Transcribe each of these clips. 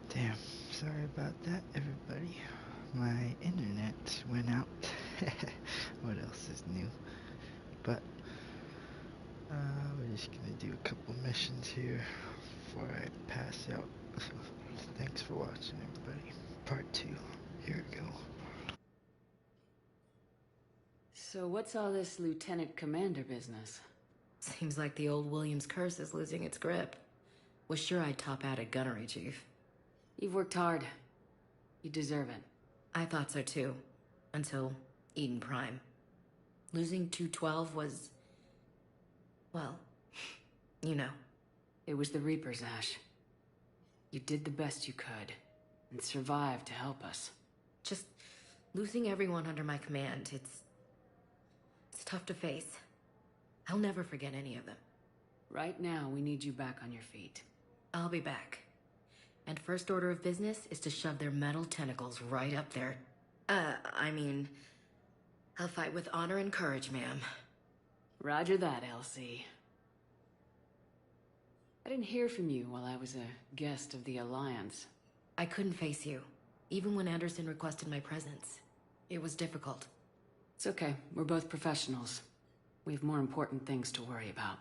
Damn, sorry about that, everybody. My internet went out. What else is new? But, we're just gonna do a couple missions here before I pass out. Thanks for watching, everybody. Part 2. Here we go. So what's all this lieutenant commander business? Seems like the old Williams curse is losing its grip. Was sure I'd top out at gunnery, Chief. You've worked hard. You deserve it. I thought so too. Until Eden Prime. Losing 212 was... well, you know. It was the Reapers, Ash. You did the best you could, and survived to help us. Just losing everyone under my command, it's tough to face. I'll never forget any of them. Right now, we need you back on your feet. I'll be back. And first order of business is to shove their metal tentacles right up there. I'll fight with honor and courage, ma'am. Roger that, Elsie. I didn't hear from you while I was a guest of the Alliance. I couldn't face you, even when Anderson requested my presence. It was difficult. It's okay. We're both professionals. We have more important things to worry about.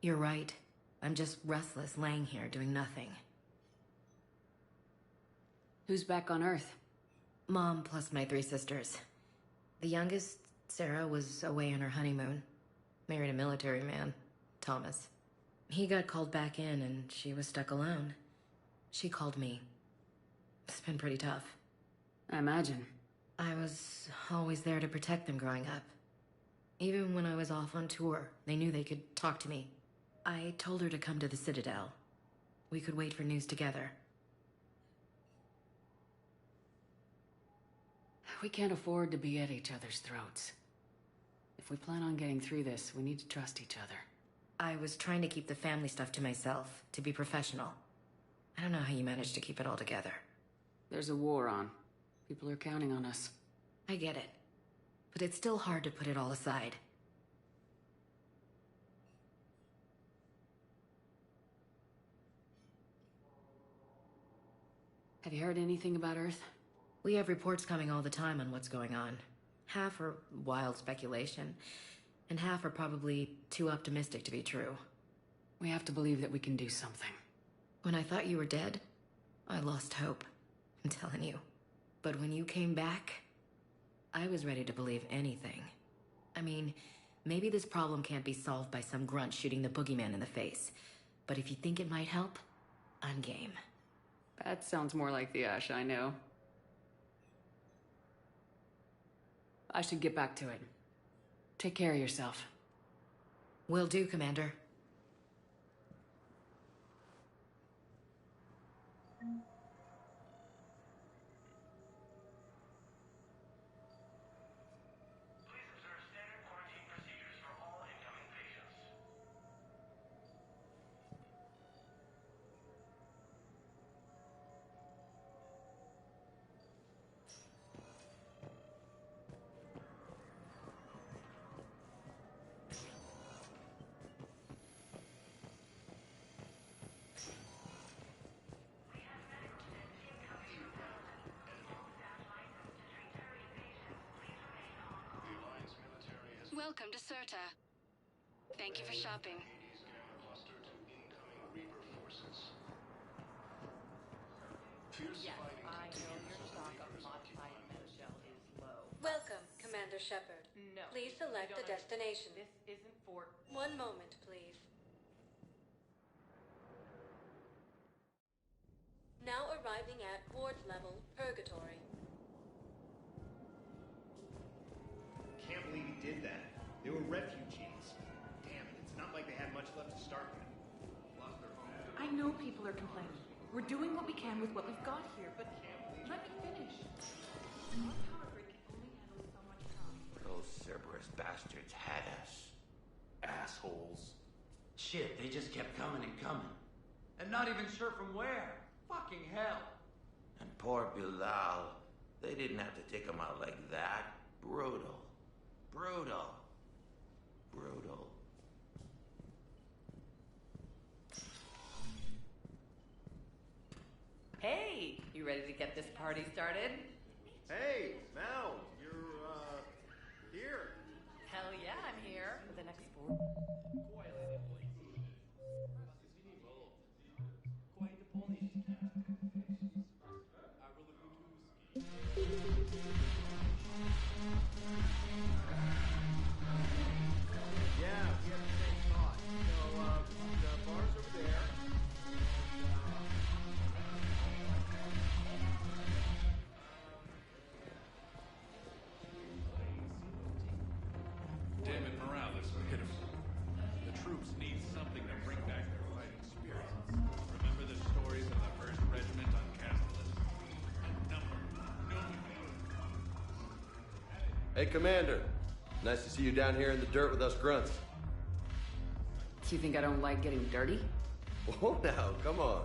You're right. I'm just restless, laying here, doing nothing. Who's back on Earth? Mom plus my 3 sisters. The youngest, Sarah, was away on her honeymoon. Married a military man, Thomas. He got called back in and she was stuck alone. She called me. It's been pretty tough. I imagine. I was always there to protect them growing up. Even when I was off on tour, they knew they could talk to me. I told her to come to the Citadel. We could wait for news together. We can't afford to be at each other's throats. If we plan on getting through this, we need to trust each other. I was trying to keep the family stuff to myself, to be professional. I don't know how you managed to keep it all together. There's a war on. People are counting on us. I get it. But it's still hard to put it all aside. Have you heard anything about Earth? We have reports coming all the time on what's going on. Half are wild speculation, and half are probably too optimistic to be true. We have to believe that we can do something. When I thought you were dead, I lost hope. I'm telling you. But when you came back, I was ready to believe anything. I mean, maybe this problem can't be solved by some grunt shooting the boogeyman in the face. But if you think it might help, I'm game. That sounds more like the Ash I know. I should get back to it. Take care of yourself. Will do, Commander. Please observe standard quarantine procedures for all incoming patients. We have medical tests incoming from Delta. All staff licensed to treat terminal patients. Please remain on call. The Alliance military has Welcome to Serta. Thank you for shopping. Hades gamma cluster to incoming Reaper forces. Fierce fighting I know continues your as the stock of Reapers modified occupy. metashell is low. Welcome, Commander Shepard. No. Please you select don't a destination. This isn't for... One moment, please. Now arriving at Ward Level, Purgatory. Can't believe he did that. They were refugees. Damn it, it's not like they had much left to start with. Lost their home. I know people are complaining. We're doing what we can with what we've got here, but let me finish. Our power grid can only handle so much power. Those Cerberus bastards had us. Assholes. Shit, they just kept coming and coming. And not even sure from where. Fucking hell. And poor Bilal. They didn't have to take him out like that. Brutal. Brutal. Brutal. Hey, you ready to get this party started? Hey, Mal, you're, here. Hell yeah, I'm here for the next 4. Yeah, we have the same thought. So, the bar's over there. Damn it, morale is pitiful. The troops need something to bring back their fighting spirit. Remember the stories of the 1st Regiment on Castellus? Number, no. Hey, Commander. Nice to see you down here in the dirt with us grunts. Do you think I don't like getting dirty? Oh, now, come on.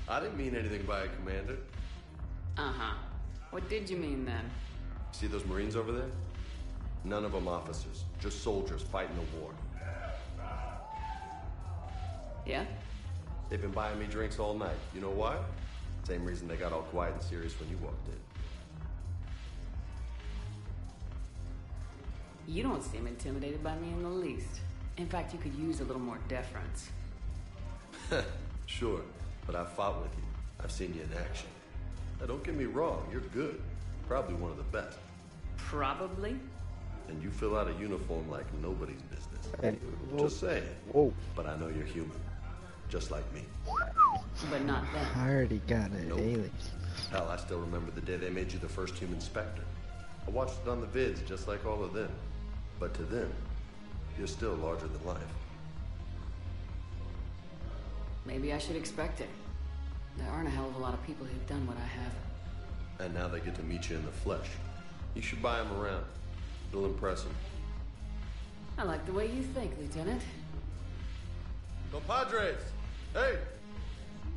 I didn't mean anything by it, Commander. Uh-huh. What did you mean then? See those Marines over there? None of them officers, just soldiers fighting the war. Yeah? They've been buying me drinks all night. You know why? Same reason they got all quiet and serious when you walked in. You don't seem intimidated by me in the least. In fact, you could use a little more deference. Sure, but I've fought with you. I've seen you in action. Now, don't get me wrong, you're good. Probably one of the best. Probably? And you fill out a uniform like nobody's business. Hey, whoa. Just saying. Whoa. But I know you're human. Just like me. But not them. I already got an Nope. alias. Hell, I still remember the day they made you the first human Spectre. I watched it on the vids, just like all of them. But to them, you're still larger than life. Maybe I should expect it. There aren't a hell of a lot of people who've done what I have. And now they get to meet you in the flesh. You should buy them around. It'll impress them. I like the way you think, Lieutenant. Compadres! Hey!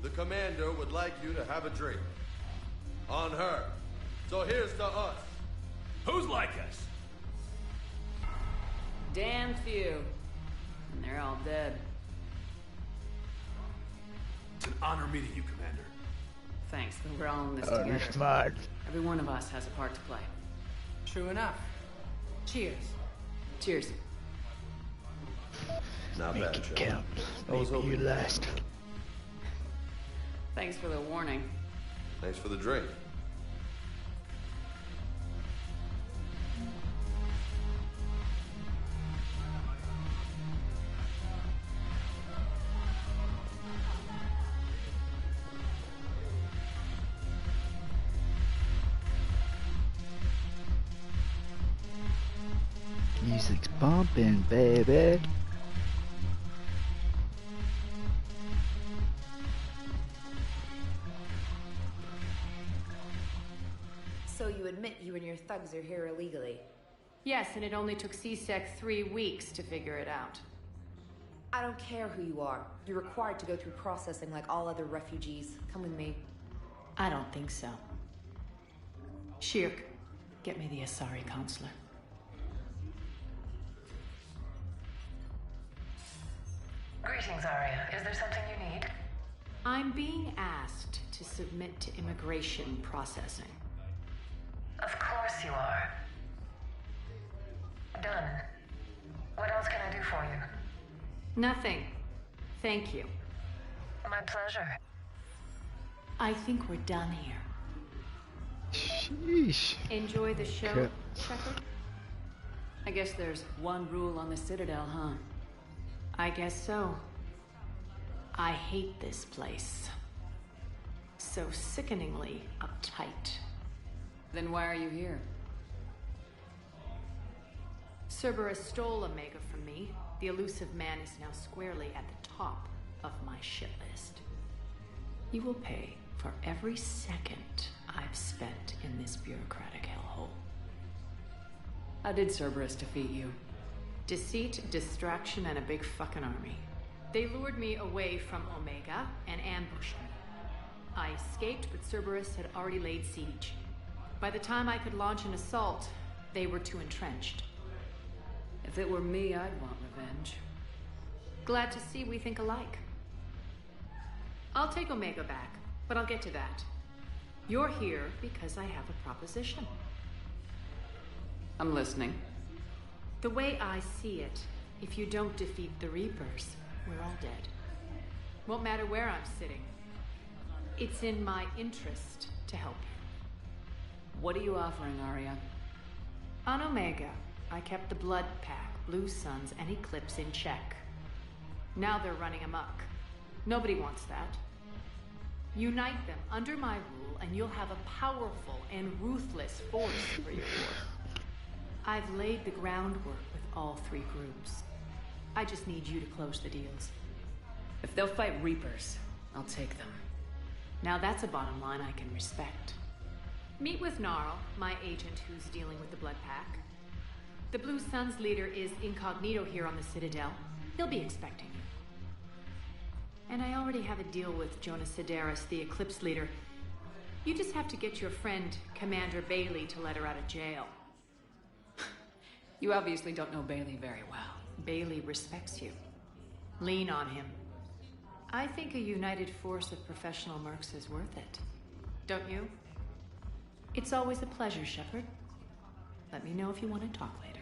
The commander would like you to have a drink. On her. So here's to us. Who's like us? Damn few. And they're all dead. It's an honor meeting you, Commander. Thanks, but we're all in this Oh, together. you're smart. Every one of us has a part to play. True enough. Cheers. Cheers. Not Make bad, it Shepard. count. I was Maybe you hoping- last. Thanks for the warning. Thanks for the drink. Music's bumping, baby. So you admit you and your thugs are here illegally? Yes, and it only took C-Sec 3 weeks to figure it out. I don't care who you are. You're required to go through processing like all other refugees. Come with me. I don't think so. Shirk, get me the Asari consular. Greetings, Arya. Is there something you need? I'm being asked to submit to immigration processing. Of course you are. Done. What else can I do for you? Nothing. Thank you. My pleasure. I think we're done here. Sheesh. Enjoy the show, Okay. Shepard? I guess there's one rule on the Citadel, huh? I guess so. I hate this place. So sickeningly uptight. Then why are you here? Cerberus stole Omega from me. The elusive man is now squarely at the top of my shit list. You will pay for every second I've spent in this bureaucratic hellhole. How did Cerberus defeat you? Deceit, distraction, and a big fucking army. They lured me away from Omega and ambushed me. I escaped, but Cerberus had already laid siege. By the time I could launch an assault, they were too entrenched. If it were me, I'd want revenge. Glad to see we think alike. I'll take Omega back, but I'll get to that. You're here because I have a proposition. I'm listening. The way I see it, if you don't defeat the Reapers, we're all dead. Won't matter where I'm sitting. It's in my interest to help you. What are you offering, Arya? On Omega, I kept the Blood Pack, Blue Suns, and Eclipse in check. Now they're running amok. Nobody wants that. Unite them under my rule, and you'll have a powerful and ruthless force for your war. I've laid the groundwork with all three groups. I just need you to close the deals. If they'll fight Reapers, I'll take them. Now that's a bottom line I can respect. Meet with Gnarl, my agent who's dealing with the Blood Pack. The Blue Suns leader is incognito here on the Citadel. He'll be expecting you. And I already have a deal with Jonas Sedaris, the Eclipse leader. You just have to get your friend, Commander Bailey, to let her out of jail. You obviously don't know Bailey very well. Bailey respects you. Lean on him. I think a united force of professional mercs is worth it. Don't you? It's always a pleasure, Shepard. Let me know if you want to talk later.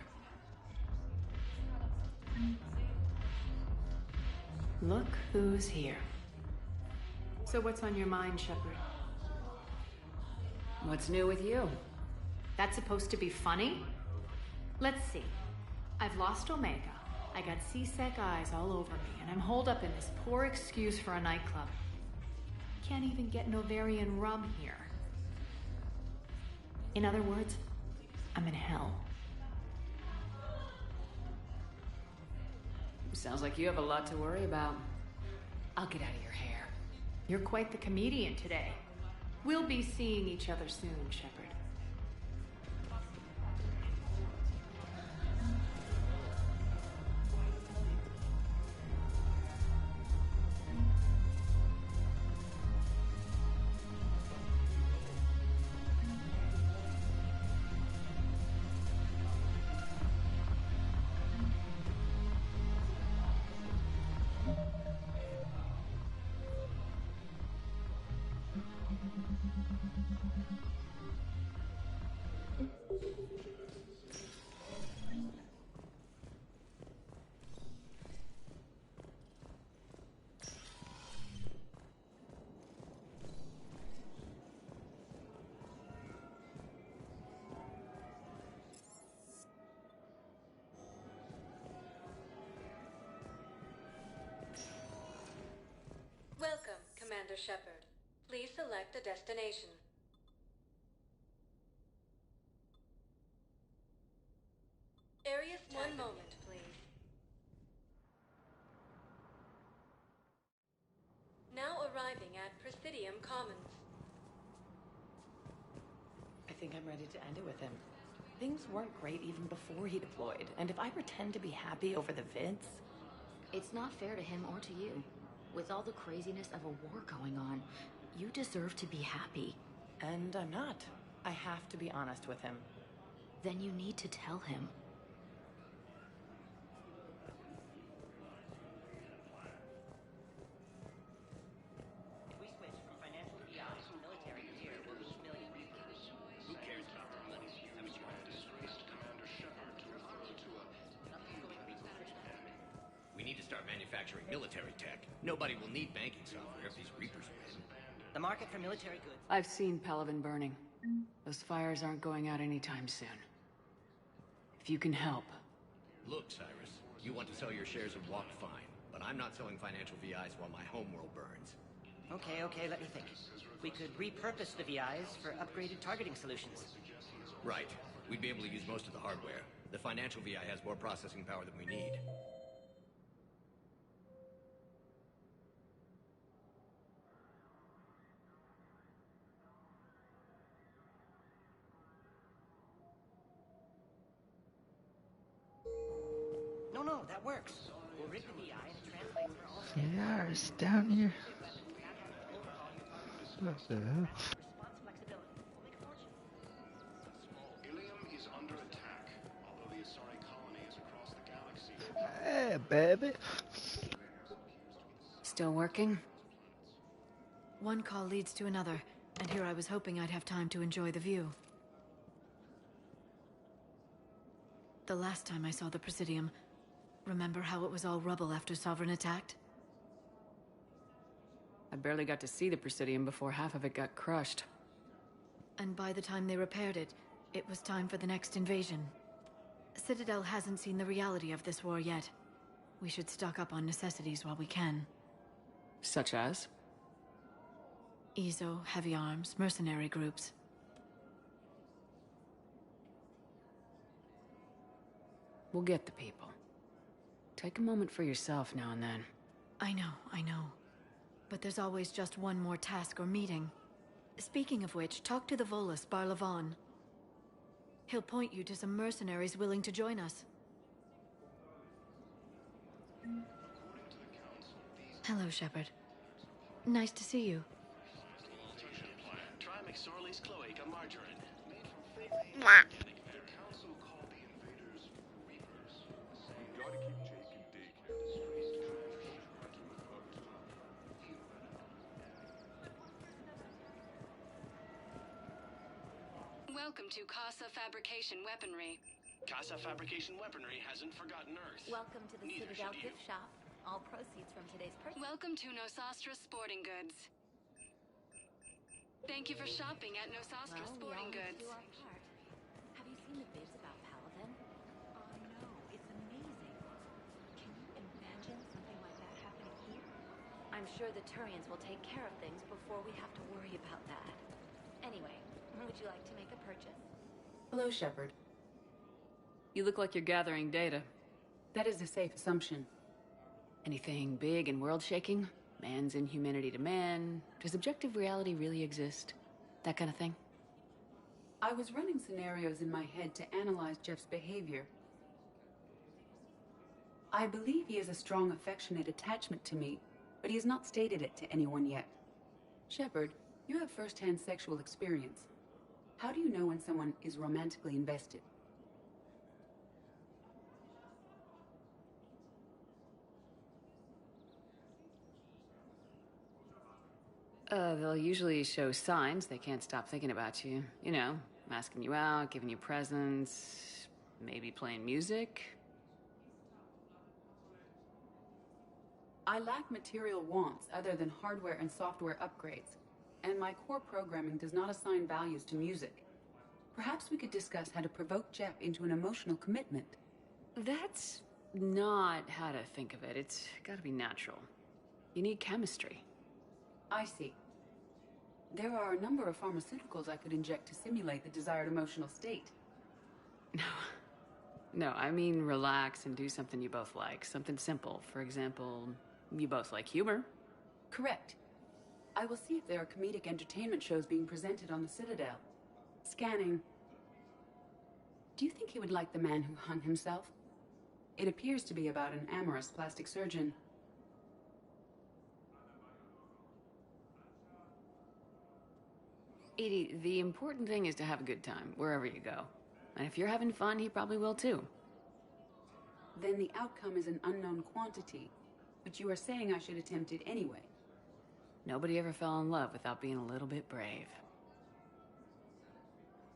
Look who's here. So what's on your mind, Shepard? What's new with you? That's supposed to be funny? Let's see. I've lost Omega. I got C-Sec eyes all over me, and I'm holed up in this poor excuse for a nightclub. Can't even get Novarian rum here. In other words, I'm in hell. Sounds like you have a lot to worry about. I'll get out of your hair. You're quite the comedian today. We'll be seeing each other soon, Shepard. Welcome, Commander Shepard. Please select a destination. Areas, one moment, please. Now arriving at Presidium Commons. I think I'm ready to end it with him. Things weren't great even before he deployed, and if I pretend to be happy over the vids... It's not fair to him or to you. With all the craziness of a war going on, you deserve to be happy. And I'm not. I have to be honest with him. Then you need to tell him. If we switch from financial PIs to military gear, we'll be millionaires. Who cares about the money? Haven't you had disgraced Commander Shepard to refer to a... We need to start manufacturing military tech. Nobody will need banking software if these Reapers win. The market for military goods... I've seen Palaven burning. Those fires aren't going out anytime soon. If you can help. Look, Cyrus, you want to sell your shares of Walk fine, but I'm not selling financial VIs while my homeworld burns. Okay, let me think. We could repurpose the VIs for upgraded targeting solutions. Right. We'd be able to use most of the hardware. The financial VI has more processing power than we need. No, that works. We'll rig the VI and it translates for all... Yeah, it's down here. What the hell? Ilium is under attack, although the Asari colony is across the galaxy. Hey, baby. Still working? One call leads to another. And here I was hoping I'd have time to enjoy the view. The last time I saw the Presidium, remember how it was all rubble after Sovereign attacked? I barely got to see the Presidium before half of it got crushed. And by the time they repaired it, it was time for the next invasion. Citadel hasn't seen the reality of this war yet. We should stock up on necessities while we can. Such as? EZO, heavy arms, mercenary groups. We'll get the people. Take a moment for yourself now and then. I know. But there's always just one more task or meeting. Speaking of which, talk to the Volus, Barlavon. He'll point you to some mercenaries willing to join us. Hello, Shepard. Nice to see you. Try McSorley's cloaca margarine. Made from fake the council called the invaders reapers. We gotta keep Jake and Dake near the streets to try to move up to Welcome to Casa Fabrication Weaponry. Casa Fabrication Weaponry hasn't forgotten Earth. Welcome to the Neither Citadel should you. gift shop. All proceeds from today's purchase. Welcome to Nosastra Sporting Goods. Thank you for shopping at Nosastra Sporting Goods. Do our part. Have you seen the bids about Paladin? No, it's amazing. Can you imagine something like that happening here? I'm sure the Turians will take care of things before we have to worry about that. Anyway, would you like to make a purchase? Hello, Shepard. You look like you're gathering data. That is a safe assumption. Anything big and world-shaking? Man's inhumanity to man? Does objective reality really exist? That kind of thing? I was running scenarios in my head to analyze Jeff's behavior. I believe he has a strong affectionate attachment to me, but he has not stated it to anyone yet. Shepard, you have first-hand sexual experience. How do you know when someone is romantically invested? They'll usually show signs they can't stop thinking about you. You know, asking you out, giving you presents, maybe playing music. I lack material wants other than hardware and software upgrades, and my core programming does not assign values to music. Perhaps we could discuss how to provoke Jeff into an emotional commitment. That's not how to think of it. It's gotta be natural. You need chemistry. I see. There are a number of pharmaceuticals I could inject to simulate the desired emotional state. No, I mean relax and do something you both like. Something simple. For example, you both like humor. Correct. I will see if there are comedic entertainment shows being presented on the Citadel. Scanning. Do you think he would like The Man Who Hung Himself? It appears to be about an amorous plastic surgeon. Edie, the important thing is to have a good time, wherever you go. And if you're having fun, he probably will too. Then the outcome is an unknown quantity, but you are saying I should attempt it anyway. Nobody ever fell in love without being a little bit brave.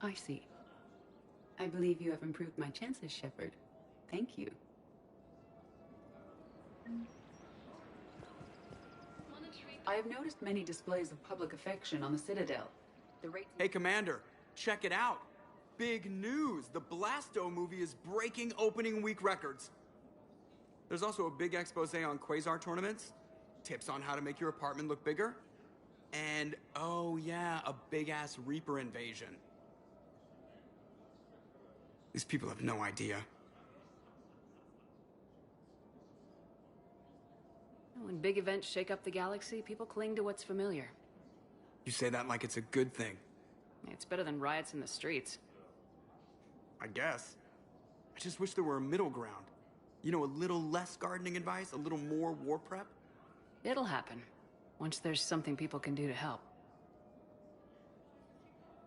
I see. I believe you have improved my chances, Shepard. Thank you. I have noticed many displays of public affection on the Citadel. Hey, Commander, check it out. Big news! The Blasto movie is breaking opening week records. There's also a big expose on Quasar tournaments, tips on how to make your apartment look bigger, and, oh yeah, a big-ass Reaper invasion. These people have no idea. When big events shake up the galaxy, people cling to what's familiar. You say that like it's a good thing. It's better than riots in the streets. I guess. I just wish there were a middle ground. You know, a little less gardening advice, a little more war prep. It'll happen, once there's something people can do to help.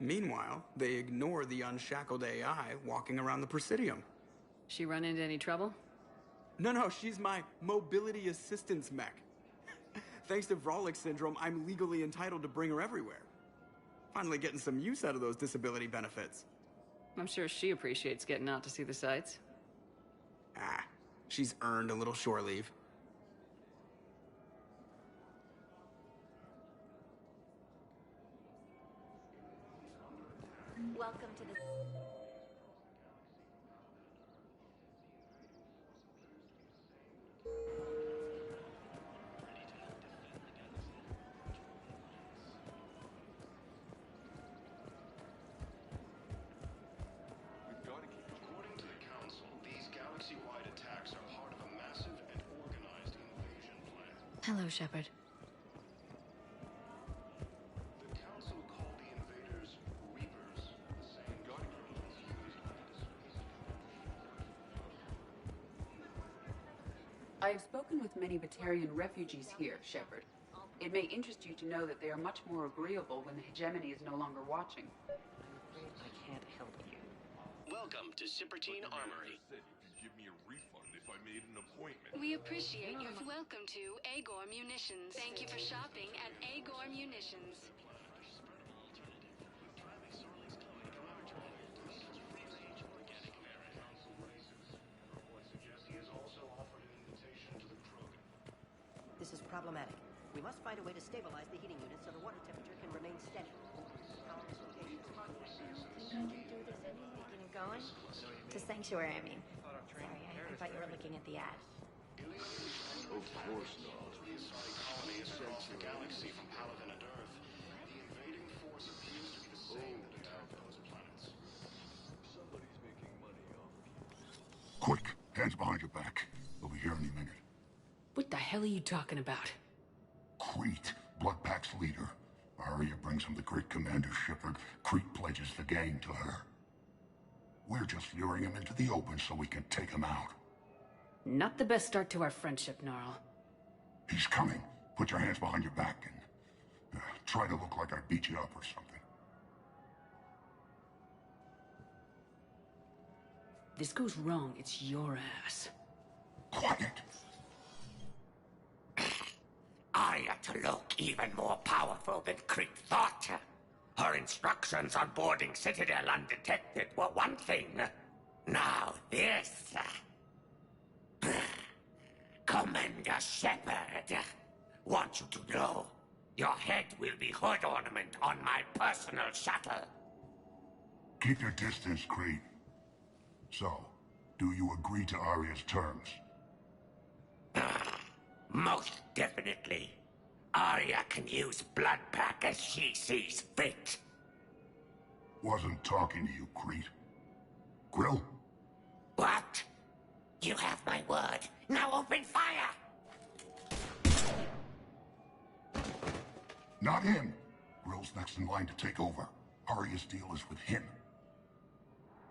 Meanwhile, they ignore the unshackled AI walking around the Presidium. She run into any trouble? No, she's my mobility assistance mech. Thanks to Vrolic syndrome, I'm legally entitled to bring her everywhere. Finally getting some use out of those disability benefits. I'm sure she appreciates getting out to see the sights. Ah, she's earned a little shore leave. Welcome to the... According to the Council, these galaxy-wide attacks are part of a massive and organized invasion plan. Hello, Shepard. The Council called the invaders Reapers, the same term was used by the I have spoken with many Batarian refugees here, Shepard. It may interest you to know that they are much more agreeable when the hegemony is no longer watching. I can't help you. Welcome to Pt2 Armory. Said you could give me a refund if I made an appointment. We appreciate your welcome to Agor Munitions. Thank you for shopping at Agor Munitions. This is problematic. We must find a way to stabilize the heating unit so the water temperature can remain steady. Can you do this anyway? Getting it going? To Sanctuary, I mean. Sorry, I thought you were looking at the ad. Of course not. The Asari colony is across the galaxy from Paladin and Earth. The invading force appears to be the same that attacked those planets. Somebody's making money off of you. Quick, hands behind your back. They'll be here any minute. What the hell are you talking about? Crete, Bloodpack's leader. Arya brings him the great Commander Shepard. Crete pledges the gang to her. We're just luring him into the open so we can take him out. Not the best start to our friendship, Gnarl. He's coming. Put your hands behind your back and try to look like I beat you up or something. If this goes wrong, it's your ass. Quiet. Arya to look even more powerful than Crete thought. Her instructions on boarding Citadel undetected were one thing. Now this. Commander Shepard, want you to know, your head will be hood ornament on my personal shuttle. Keep your distance, Crete. So, do you agree to Arya's terms? Most definitely. Arya can use Bloodpack as she sees fit. Wasn't talking to you, Crete. Grill? What? You have my word. Now open fire! Not him. Grill's next in line to take over. Arya's deal is with him.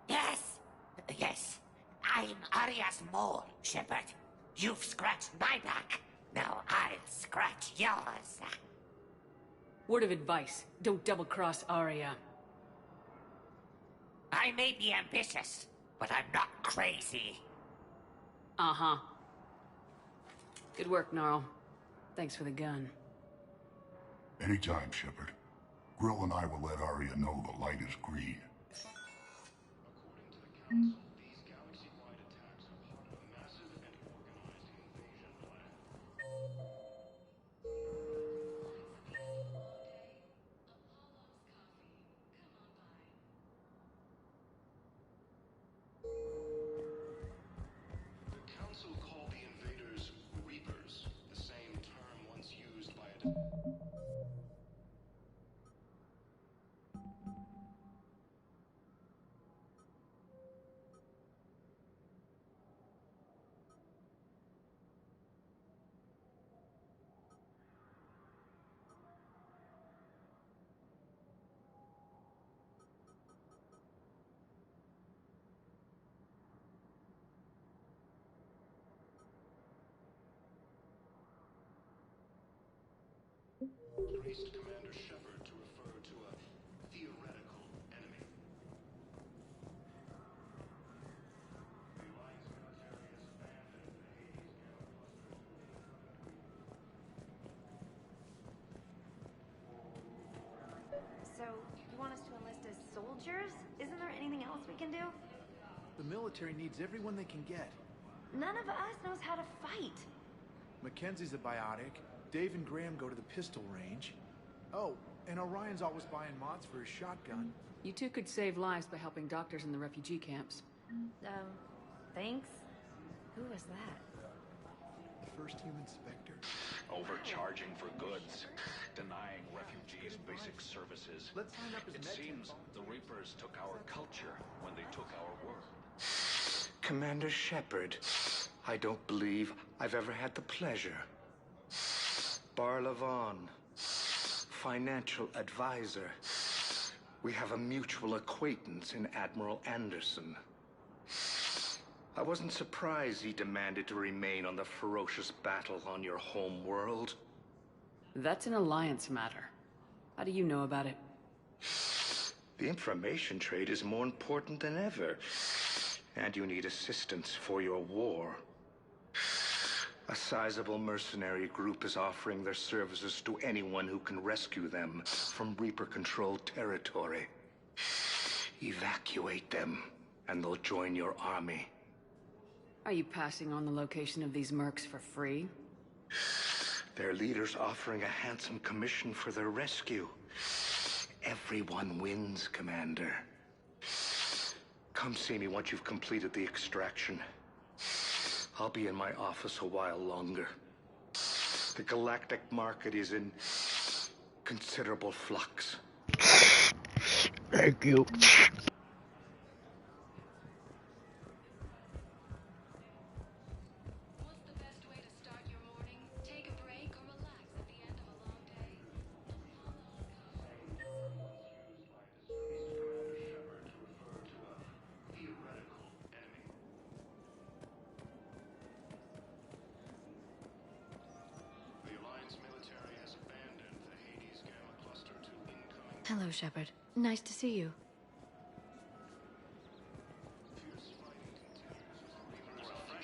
Yes. Yes. I'm Arya's mole, Shepard. You've scratched my back. Now I'll scratch yours. Word of advice, don't double-cross Arya. I may be ambitious, but I'm not crazy. Uh-huh. Good work, Gnarl. Thanks for the gun. Anytime, Shepard. Grill and I will let Arya know the light is green. According to the Council, these galaxy-wide attacks are part of a massive and organized invasion plan. The Council called the invaders Reapers, the same term once used by a... Increased Commander Shepard to refer to a theoretical enemy. The Alliance military has abandoned the Hades So, soldiers? Isn't there anything else we can do? The military needs everyone they can get. None of us knows how to fight. Mackenzie's a biotic. Dave and Graham go to the pistol range. Oh, and Orion's always buying mods for his shotgun. You two could save lives by helping doctors in the refugee camps. Thanks. Who was that? First human specter. Overcharging for goods, denying refugees basic services. Let's sign up as It seems the Reapers took our culture when they took our world. Commander Shepard, I don't believe I've ever had the pleasure. Barlavon, financial advisor. We have a mutual acquaintance in Admiral Anderson. I wasn't surprised he demanded to remain on the ferocious battle on your home world. That's an alliance matter. How do you know about it? The information trade is more important than ever. And you need assistance for your war. A sizable mercenary group is offering their services to anyone who can rescue them from Reaper-controlled territory. Evacuate them, and they'll join your army. Are you passing on the location of these mercs for free? Their leader's offering a handsome commission for their rescue. Everyone wins, Commander. Come see me once you've completed the extraction. I'll be in my office a while longer. The galactic market is in considerable flux. Thank you. Hello, Shepard. Nice to see you.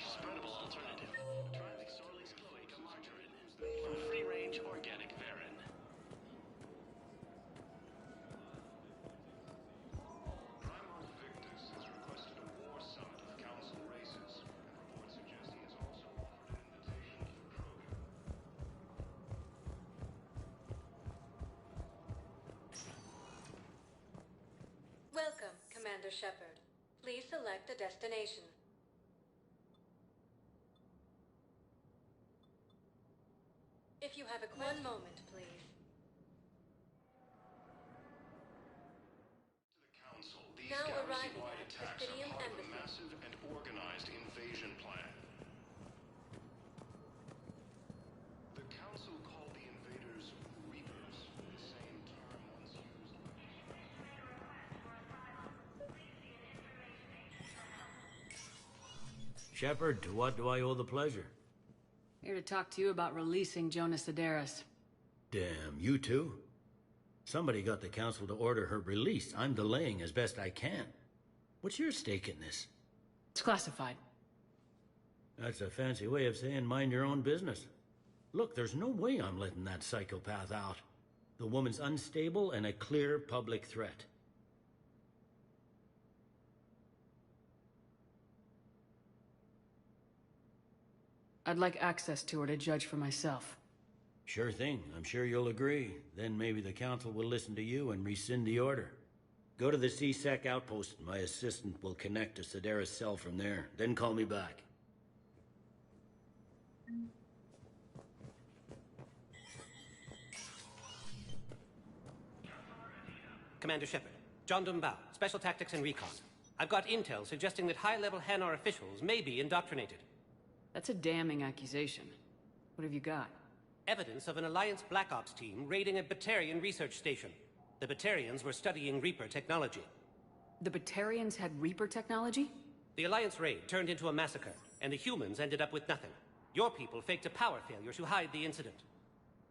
Spreadable alternative. Try McSorley's cloaca margarine. From free-range organic varin. Primarch Victus has requested a war summit of Council races, and reports suggest he has also offered an invitation to the program. Welcome, Commander Shepard. Please select a destination. If you have a question... 1 moment, please. Council, these Now arriving galaxy-wide at attacks Presidium are part of a Embassy. massive and organized invasion plan. The Council called the invaders Reapers, the same term once used by... Shepard, to what do I owe the pleasure? Here to talk to you about releasing Jonas Sedaris. Damn, you too? Somebody got the council to order her release. I'm delaying as best I can. What's your stake in this? It's classified. That's a fancy way of saying mind your own business. Look, there's no way I'm letting that psychopath out. The woman's unstable and a clear public threat. I'd like access to her to judge for myself. Sure thing. I'm sure you'll agree. Then maybe the council will listen to you and rescind the order. Go to the C-Sec outpost. My assistant will connect to Sedaris' cell from there. Then call me back. Commander Shepard. John Dumbao, Special Tactics and Recon. I've got intel suggesting that high-level Hanar officials may be indoctrinated. That's a damning accusation. What have you got? Evidence of an Alliance Black Ops team raiding a Batarian research station. The Batarians were studying Reaper technology. The Batarians had Reaper technology? The Alliance raid turned into a massacre, and the humans ended up with nothing. Your people faked a power failure to hide the incident.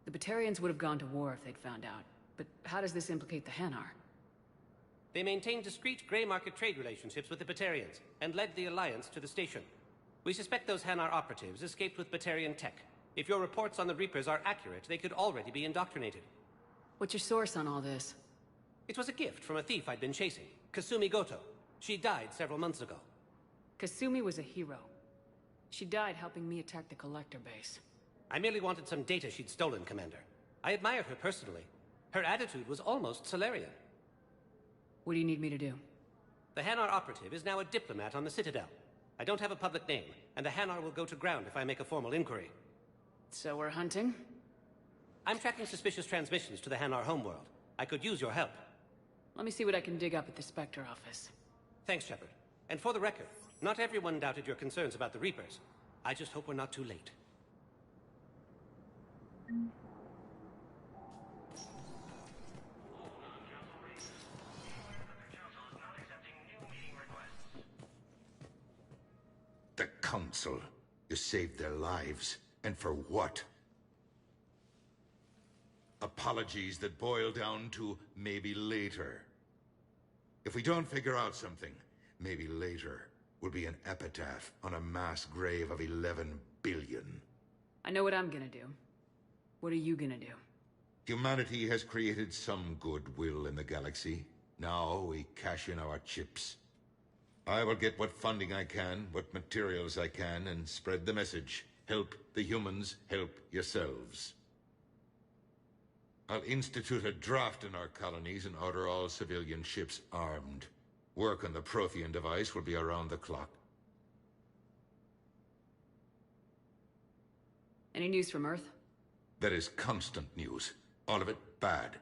The Batarians would have gone to war if they'd found out. But how does this implicate the Hanar? They maintained discreet gray market trade relationships with the Batarians, and led the Alliance to the station. We suspect those Hanar operatives escaped with Batarian tech. If your reports on the Reapers are accurate, they could already be indoctrinated. What's your source on all this? It was a gift from a thief I'd been chasing, Kasumi Goto. She died several months ago. Kasumi was a hero. She died helping me attack the Collector base. I merely wanted some data she'd stolen, Commander. I admired her personally. Her attitude was almost Solarian. What do you need me to do? The Hanar operative is now a diplomat on the Citadel. I don't have a public name, and the Hanar will go to ground if I make a formal inquiry. So we're hunting? I'm tracking suspicious transmissions to the Hanar homeworld. I could use your help. Let me see what I can dig up at the Spectre office. Thanks, Shepard. And for the record, not everyone doubted your concerns about the Reapers. I just hope we're not too late. The Council. You saved their lives. And for what? Apologies that boil down to maybe later. If we don't figure out something, maybe later will be an epitaph on a mass grave of 11 billion. I know what I'm gonna do. What are you gonna do? Humanity has created some goodwill in the galaxy. Now we cash in our chips. I will get what funding I can, what materials I can, and spread the message. Help the humans, help yourselves. I'll institute a draft in our colonies and order all civilian ships armed. Work on the Prothean device will be around the clock. Any news from Earth? There is constant news. All of it bad.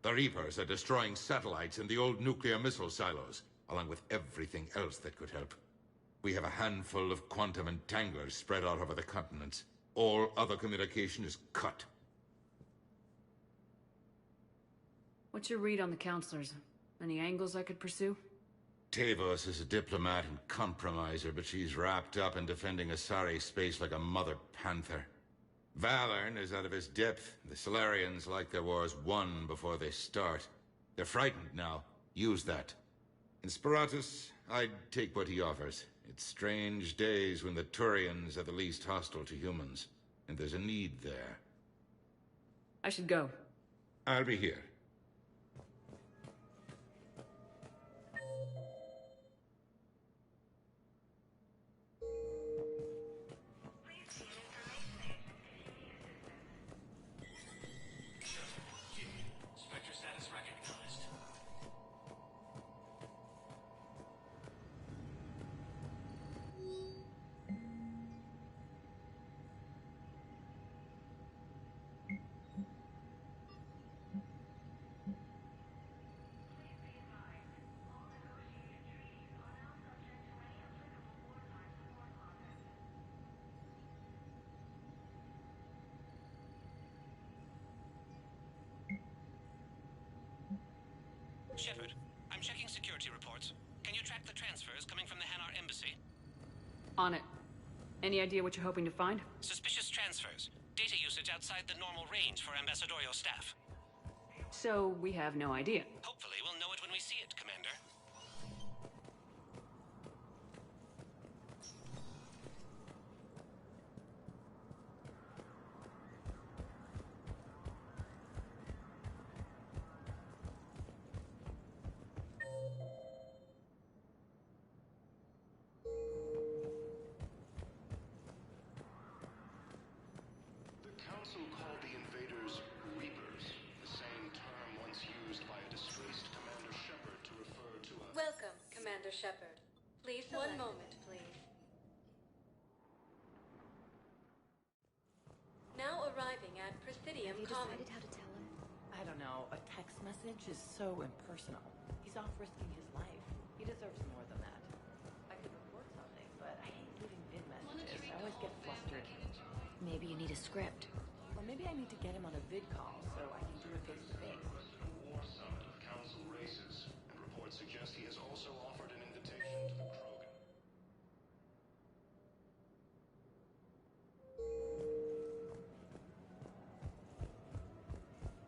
The Reapers are destroying satellites and the old nuclear missile silos, along with everything else that could help. We have a handful of quantum entanglers spread out over the continents. All other communication is cut. What's your read on the counselors? Any angles I could pursue? Tavos is a diplomat and compromiser, but she's wrapped up in defending Asari space like a mother panther. Valorn is out of his depth. The Solarians like their wars won before they start. They're frightened now. Use that. In Sparatus, I'd take what he offers. It's strange days when the Turians are the least hostile to humans. And there's a need there. I should go. I'll be here. Spectre status recognized. Shepard, I'm checking security reports. Can you track the transfers coming from the Hanar embassy? On it. Any idea what you're hoping to find? Suspicious transfers. Data usage outside the normal range for ambassadorial staff. So, we have no idea. Hopefully we'll know it when we see it, Commander. The Council called the invaders Reapers, the same term once used by a disgraced Commander Shepard to refer to a... Welcome, Commander Shepard. Please select... One moment, please. Now arriving at Presidium Have you Commons. decided how to tell him? I don't know. A text message is so impersonal. He's off risking his life. He deserves more than that. I could report something, but I hate leaving vid messages. I always get flustered. Maybe you need a script. Or maybe I need to get him on a vid call so I can do it face to face. A war summit of Council races, and reports suggest he has also offered an invitation to the Krogan.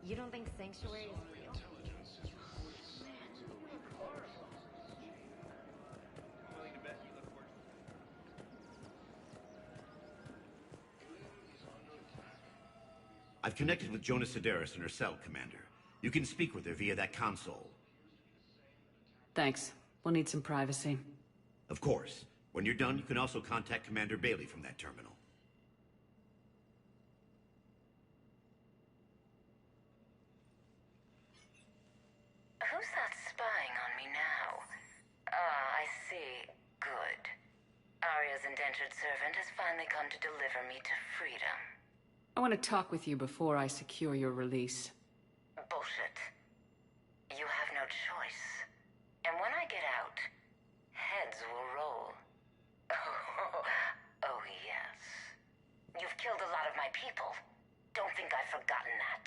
You don't think Sanctuary is real? Intelligence is reporting I've connected with Jonas Sedaris in her cell, Commander. You can speak with her via that console. Thanks. We'll need some privacy. Of course. When you're done, you can also contact Commander Bailey from that terminal. Who's that spying on me now? Ah, I see. Good. Arya's indentured servant has finally come to deliver me to freedom. I want to talk with you before I secure your release. Bullshit. You have no choice. And when I get out, heads will roll. Oh, yes. You've killed a lot of my people. Don't think I've forgotten that.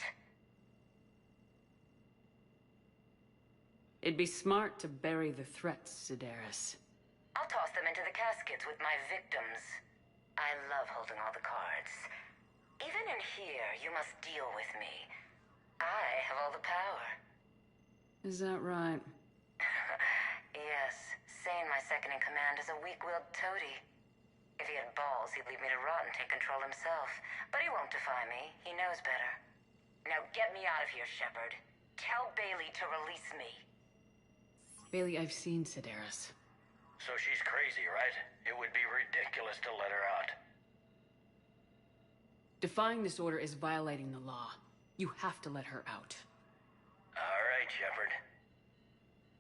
It'd be smart to bury the threats, Sedaris. I'll toss them into the caskets with my victims. I love holding all the cards. Even in here, you must deal with me. I have all the power. Is that right? Yes, Sane, my second-in-command, is a weak-willed toady. If he had balls, he'd leave me to rot and take control himself. But he won't defy me. He knows better. Now get me out of here, Shepard. Tell Bailey to release me. Bailey, I've seen Sedaris. So she's crazy, right? It would be ridiculous to let her out. Defying this order is violating the law. You have to let her out. All right, Shepard.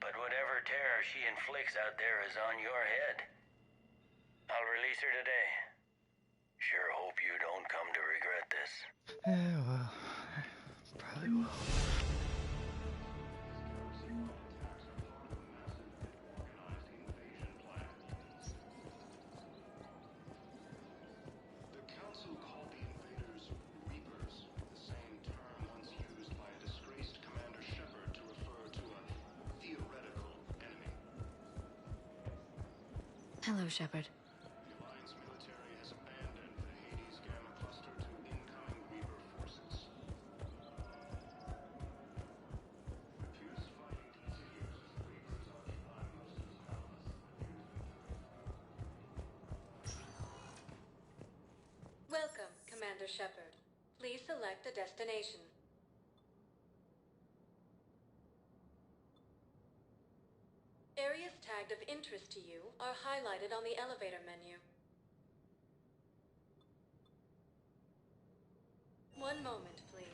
But whatever terror she inflicts out there is on your head. I'll release her today. Sure hope you don't come to regret this. Yeah, well, probably will. The Council called the invaders Reapers, the same term once used by a disgraced Commander Shepard to refer to a theoretical enemy. Hello, Shepard. The Alliance military has abandoned the Hades Gamma cluster to incoming Reaper forces. Fierce fighting continues as the Reapers occupy most of the palace. Welcome, Commander Shepard. Please select a destination. Areas tagged of interest to you are highlighted on the elevator menu. One moment, please.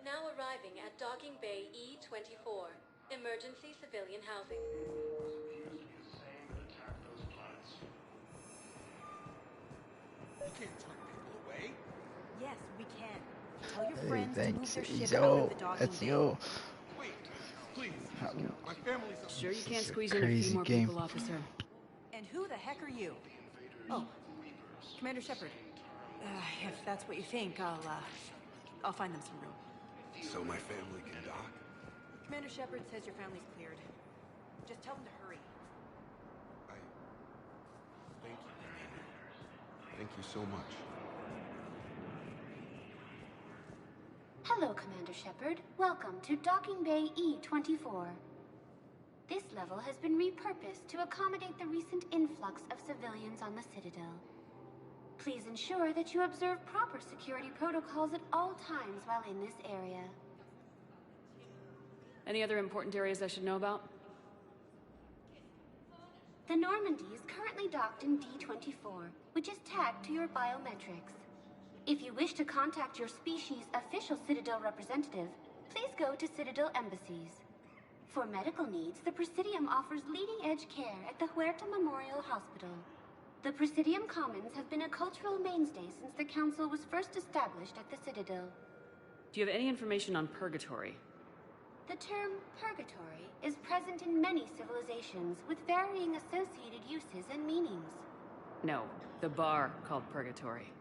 Now arriving at Docking Bay E-24, emergency civilian housing. You can't turn people away. Yes, we can. Tell your Hey, friends to move thanks. their ship Yo, out of the docking that's bay. yo. Wait, please. How- My family's... Sure you can't This is a squeeze in a few crazy more game. people, officer. And who the heck are you? Oh, Commander Shepard. If that's what you think, I'll find them some room. So my family can dock? Commander Shepard says your family's cleared. Just tell them to hurry. Thank you, Commander. Thank you so much. Hello, Commander Shepard. Welcome to Docking Bay E-24. This level has been repurposed to accommodate the recent influx of civilians on the Citadel. Please ensure that you observe proper security protocols at all times while in this area. Any other important areas I should know about? The Normandy is currently docked in D-24, which is tagged to your biometrics. If you wish to contact your species' official Citadel representative, please go to Citadel embassies. For medical needs, the Presidium offers leading-edge care at the Huerta Memorial Hospital. The Presidium Commons have been a cultural mainstay since the Council was first established at the Citadel. Do you have any information on Purgatory? The term purgatory is present in many civilizations with varying associated uses and meanings. No, the bar called Purgatory.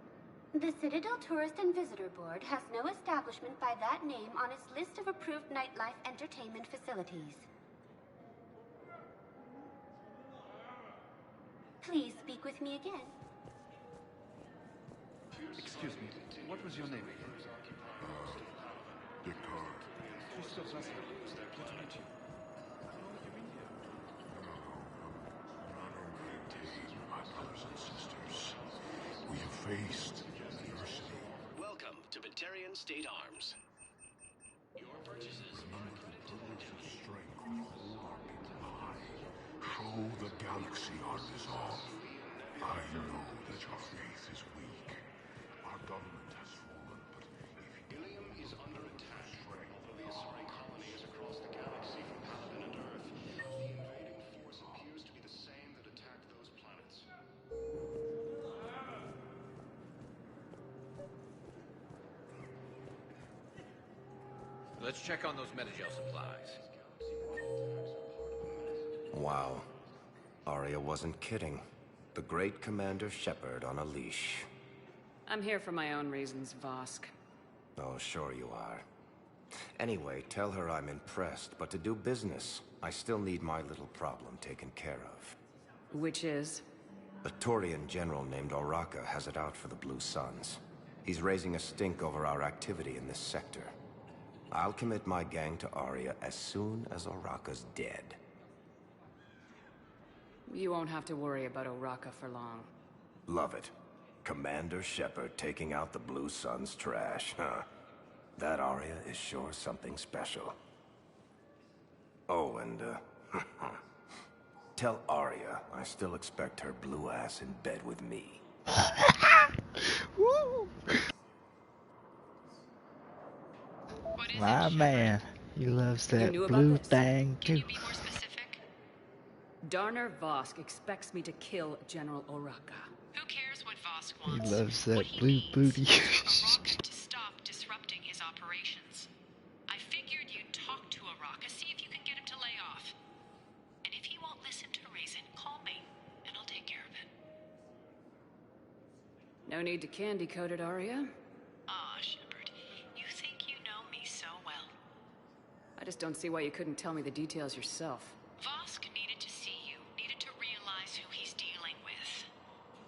The Citadel Tourist and Visitor Board has no establishment by that name on its list of approved nightlife entertainment facilities. Please speak with me again. Excuse me, what was your name? Descartes. Christophe Vasselin. Good to meet you. My brothers and sisters, we have faced adversity state arms. Your purchases are included in the donation. Show the galaxy our resolve. I know that your faith is weak. Our government has fallen, but if Ilium is under attack. Although the Asari colony is across the galaxy from Paladin and Earth, the invading force appears to be the same that attacked those planets. Let's check on those metagel supplies. Wow. Arya wasn't kidding. The great Commander Shepard on a leash. I'm here for my own reasons, Vosk. Oh, sure you are. Anyway, tell her I'm impressed, but to do business, I still need my little problem taken care of. Which is? A Turian general named Oraka has it out for the Blue Suns. He's raising a stink over our activity in this sector. I'll commit my gang to Arya as soon as Oraka's dead. You won't have to worry about Oraka for long. Love it. Commander Shepard taking out the Blue Suns trash, huh? That Arya is sure something special. Oh, and, tell Arya I still expect her blue ass in bed with me. My man, he loves that blue thing too. Darner Vosk expects me to kill General Oraka. Who cares what Vosk He wants? loves that blue booty. Oraka to stop disrupting his operations. I figured you'd talk to Oraka, see if you can get him to lay off. And if he won't listen to reason, call me, and I'll take care of it. No need to candy coat it, Arya. Ah, Shepard, you think you know me so well. I just don't see why you couldn't tell me the details yourself. Vosk needed to see you, needed to realize who he's dealing with.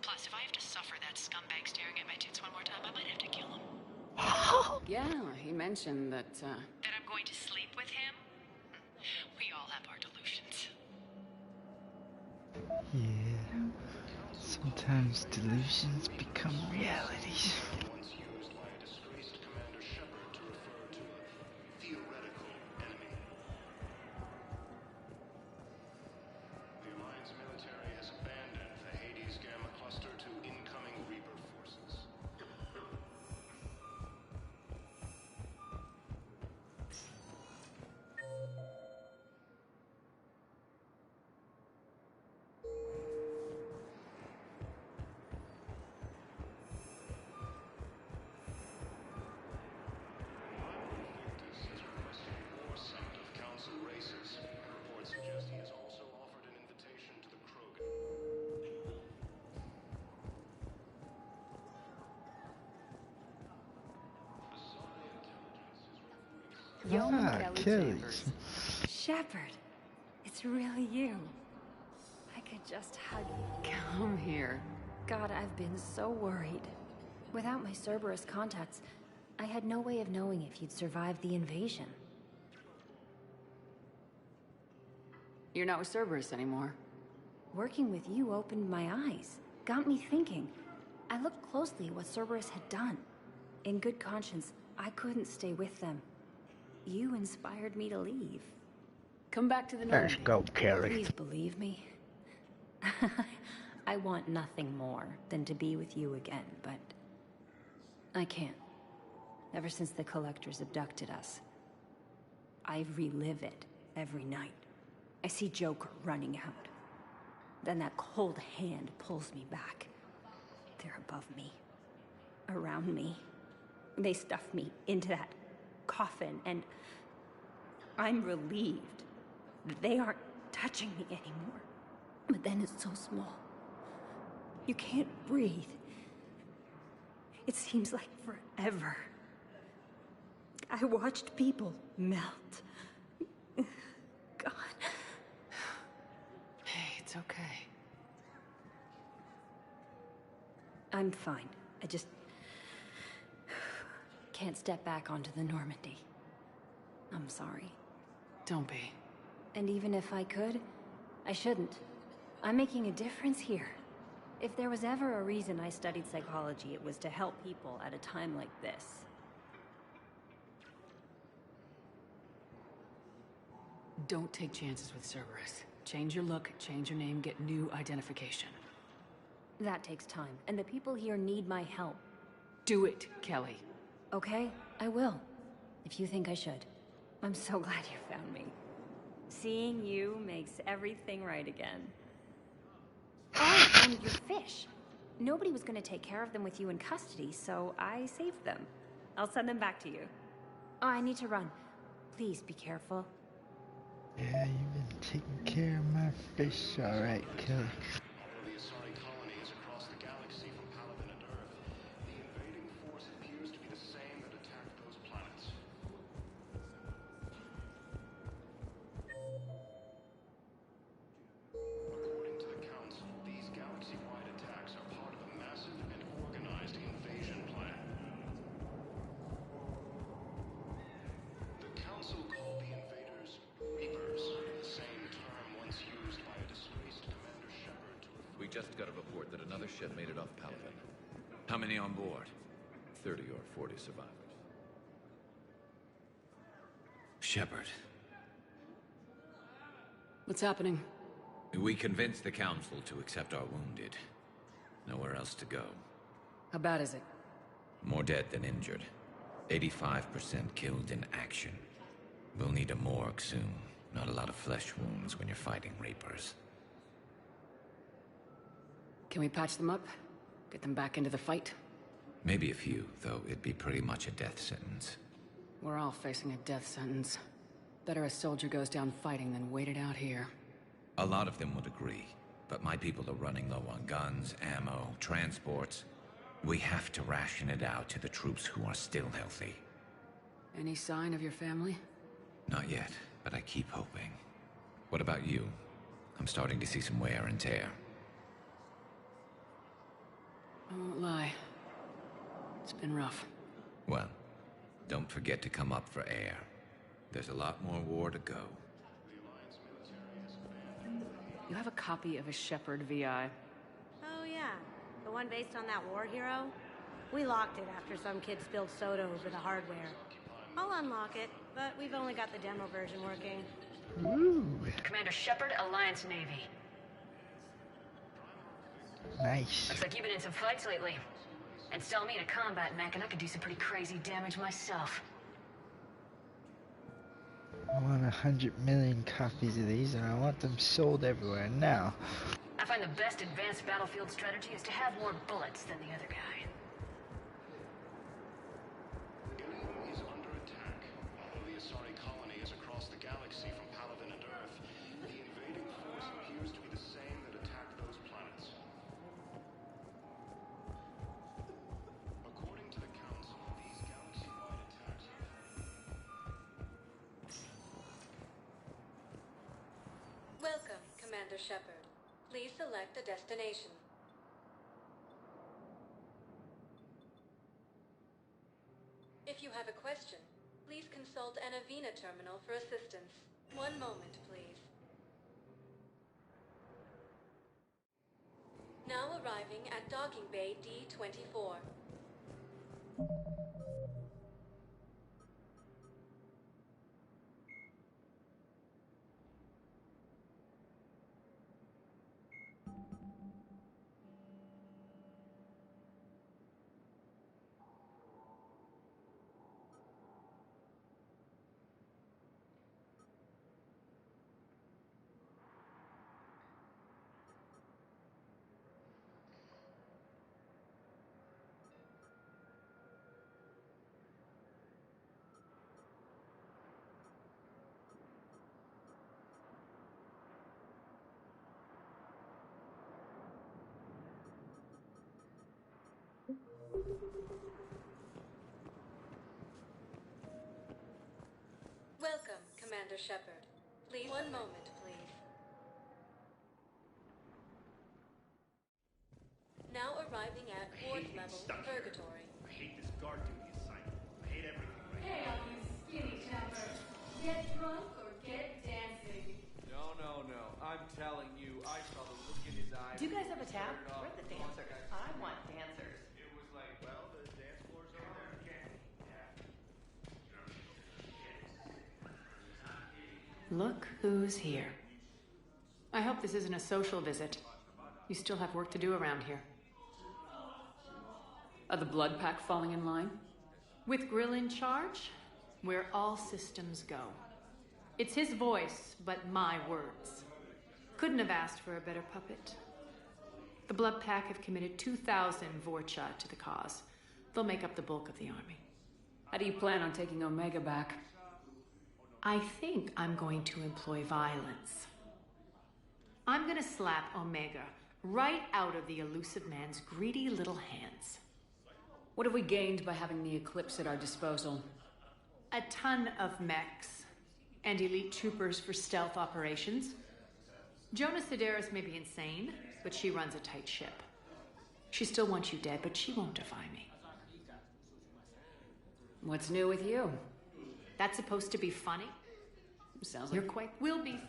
Plus, if I have to suffer that scumbag staring at my tits one more time, I might have to kill him. Yeah, he mentioned that, That I'm going to sleep with him? We all have our delusions. Yeah. Sometimes delusions become realities. Once used by a disgraced Commander Shepard to refer to a theoretical enemy. The Alliance military has abandoned the Hades Gamma cluster to incoming Reaper forces. More summit of council races. Reports suggest he has also offered an invitation to the Krogan. Achilles. Shepard, it's really you. I could just hug you. come here. God, I've been so worried. Without my Cerberus contacts, I had no way of knowing if you'd survived the invasion. You're not with Cerberus anymore. Working with you opened my eyes, got me thinking. I looked closely at what Cerberus had done. In good conscience, I couldn't stay with them. You inspired me to leave. Come back to the Let's North. go, Kelly. Please believe me. I want nothing more than to be with you again, but I can't. Ever since the Collectors abducted us, I relive it every night. I see Joker running out. Then that cold hand pulls me back. They're above me, around me. They stuff me into that coffin, and I'm relieved that they aren't touching me anymore. But then it's so small. You can't breathe. It seems like forever. I watched people melt. God. Hey, it's okay. I'm fine. I just can't step back onto the Normandy. I'm sorry. Don't be. And even if I could, I shouldn't. I'm making a difference here. If there was ever a reason I studied psychology, it was to help people at a time like this. Don't take chances with Cerberus. Change your look, change your name, get new identification. That takes time, and the people here need my help. Do it, Kelly. Okay, I will. If you think I should. I'm so glad you found me. Seeing you makes everything right again. Oh, and your fish. Nobody was gonna take care of them with you in custody, so I saved them. I'll send them back to you. Oh, I need to run. Please be careful. Yeah, you've been taking care of my fish, alright, Kelly. Although the Asari colony is across the galaxy from Paladin and Earth, the invading force appears to be the same that attacked those planets. According to the Council, these galaxy-wide attacks are part of a massive and organized invasion plan. The Council called the invaders Reapers, the same term once used by a disgraced Commander Shepard to refer. We just got a report that another ship made it off Paladin. How many on board? 30 or 40 survivors. Shepard. What's happening? We convinced the Council to accept our wounded. Nowhere else to go. How bad is it? More dead than injured. 85% killed in action. We'll need a morgue soon. Not a lot of flesh wounds when you're fighting Reapers. Can we patch them up? Get them back into the fight? Maybe a few, though it'd be pretty much a death sentence. We're all facing a death sentence. Better a soldier goes down fighting than wait it out here. A lot of them would agree, but my people are running low on guns, ammo, transports. We have to ration it out to the troops who are still healthy. Any sign of your family? Not yet, but I keep hoping. What about you? I'm starting to see some wear and tear. I won't lie. It's been rough. Well, don't forget to come up for air. There's a lot more war to go. You have a copy of a Shepard VI. Oh yeah, the one based on that war hero? We locked it after some kid spilled soda over the hardware. I'll unlock it, but we've only got the demo version working. Ooh. Commander Shepard, Alliance Navy. Nice. Looks like you've been in some fights lately. Install me in a combat mech and I could do some pretty crazy damage myself. I want 100 million copies of these, and I want them sold everywhere now. I find the best advanced battlefield strategy is to have more bullets than the other guy. Ilium is under attack. Although the Asari colony is across the galaxy from Paladin and Earth, the invading force appears to be the same that attacked those planets. According to the Council, these galaxy-wide attacks are... Welcome, Commander Shepard. Please select a destination. If you have a question, please consult an Avena terminal for assistance. One moment, please. Now arriving at Docking Bay D-24. Welcome, Commander Shepard. Please, one moment, please. Now arriving at ward level Purgatory. I hate this guard duty assignment. I hate everything right Hey, all you skinny chappers. Get drunk or get dancing. No. I'm telling you, I saw the look in his eye. Do you guys have a tab? We're the dancers. I want dancers. It was like, well, the dance floor's over there. Look who's here. I hope this isn't a social visit. You still have work to do around here. Are the blood pack falling in line? With Grill in charge, where all systems go. It's his voice, but my words. Couldn't have asked for a better puppet. The blood pack have committed 2,000 Vorcha to the cause. They'll make up the bulk of the army. How do you plan on taking Omega back? I think I'm going to employ violence. I'm gonna slap Omega right out of the elusive man's greedy little hands. What have we gained by having the Eclipse at our disposal? A ton of mechs and elite troopers for stealth operations. Jonah Sedaris may be insane, but she runs a tight ship. She still wants you dead, but she won't defy me. What's new with you? That's supposed to be funny? Sounds like you're quite will be.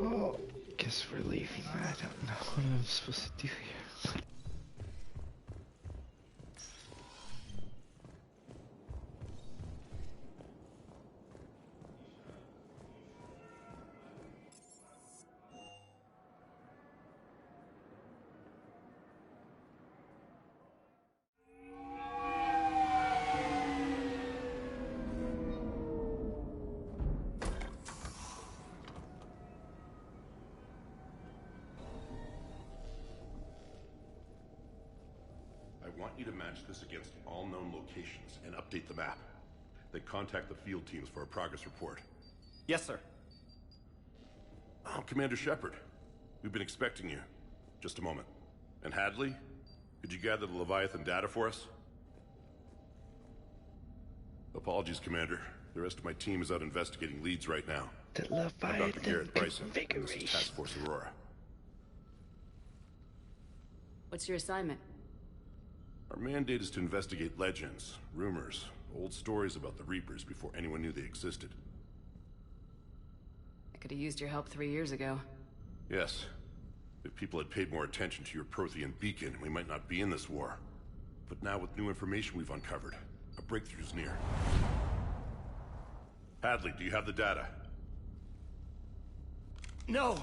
Oh, guess we're leaving. I don't know what I'm supposed to do here. I want you to match this against all known locations and update the map. Then contact the field teams for a progress report. Yes, sir. Oh, Commander Shepard. We've been expecting you. Just a moment. And Hadley? Could you gather the Leviathan data for us? Apologies, Commander. The rest of my team is out investigating leads right now. The I'm Dr. Garrett Bryson. configuration. This is Task Force Aurora. What's your assignment? Our mandate is to investigate legends, rumors, old stories about the Reapers before anyone knew they existed. I could have used your help 3 years ago. Yes. If people had paid more attention to your Prothean beacon, we might not be in this war. But now with new information we've uncovered, a breakthrough's near. Hadley, do you have the data? No!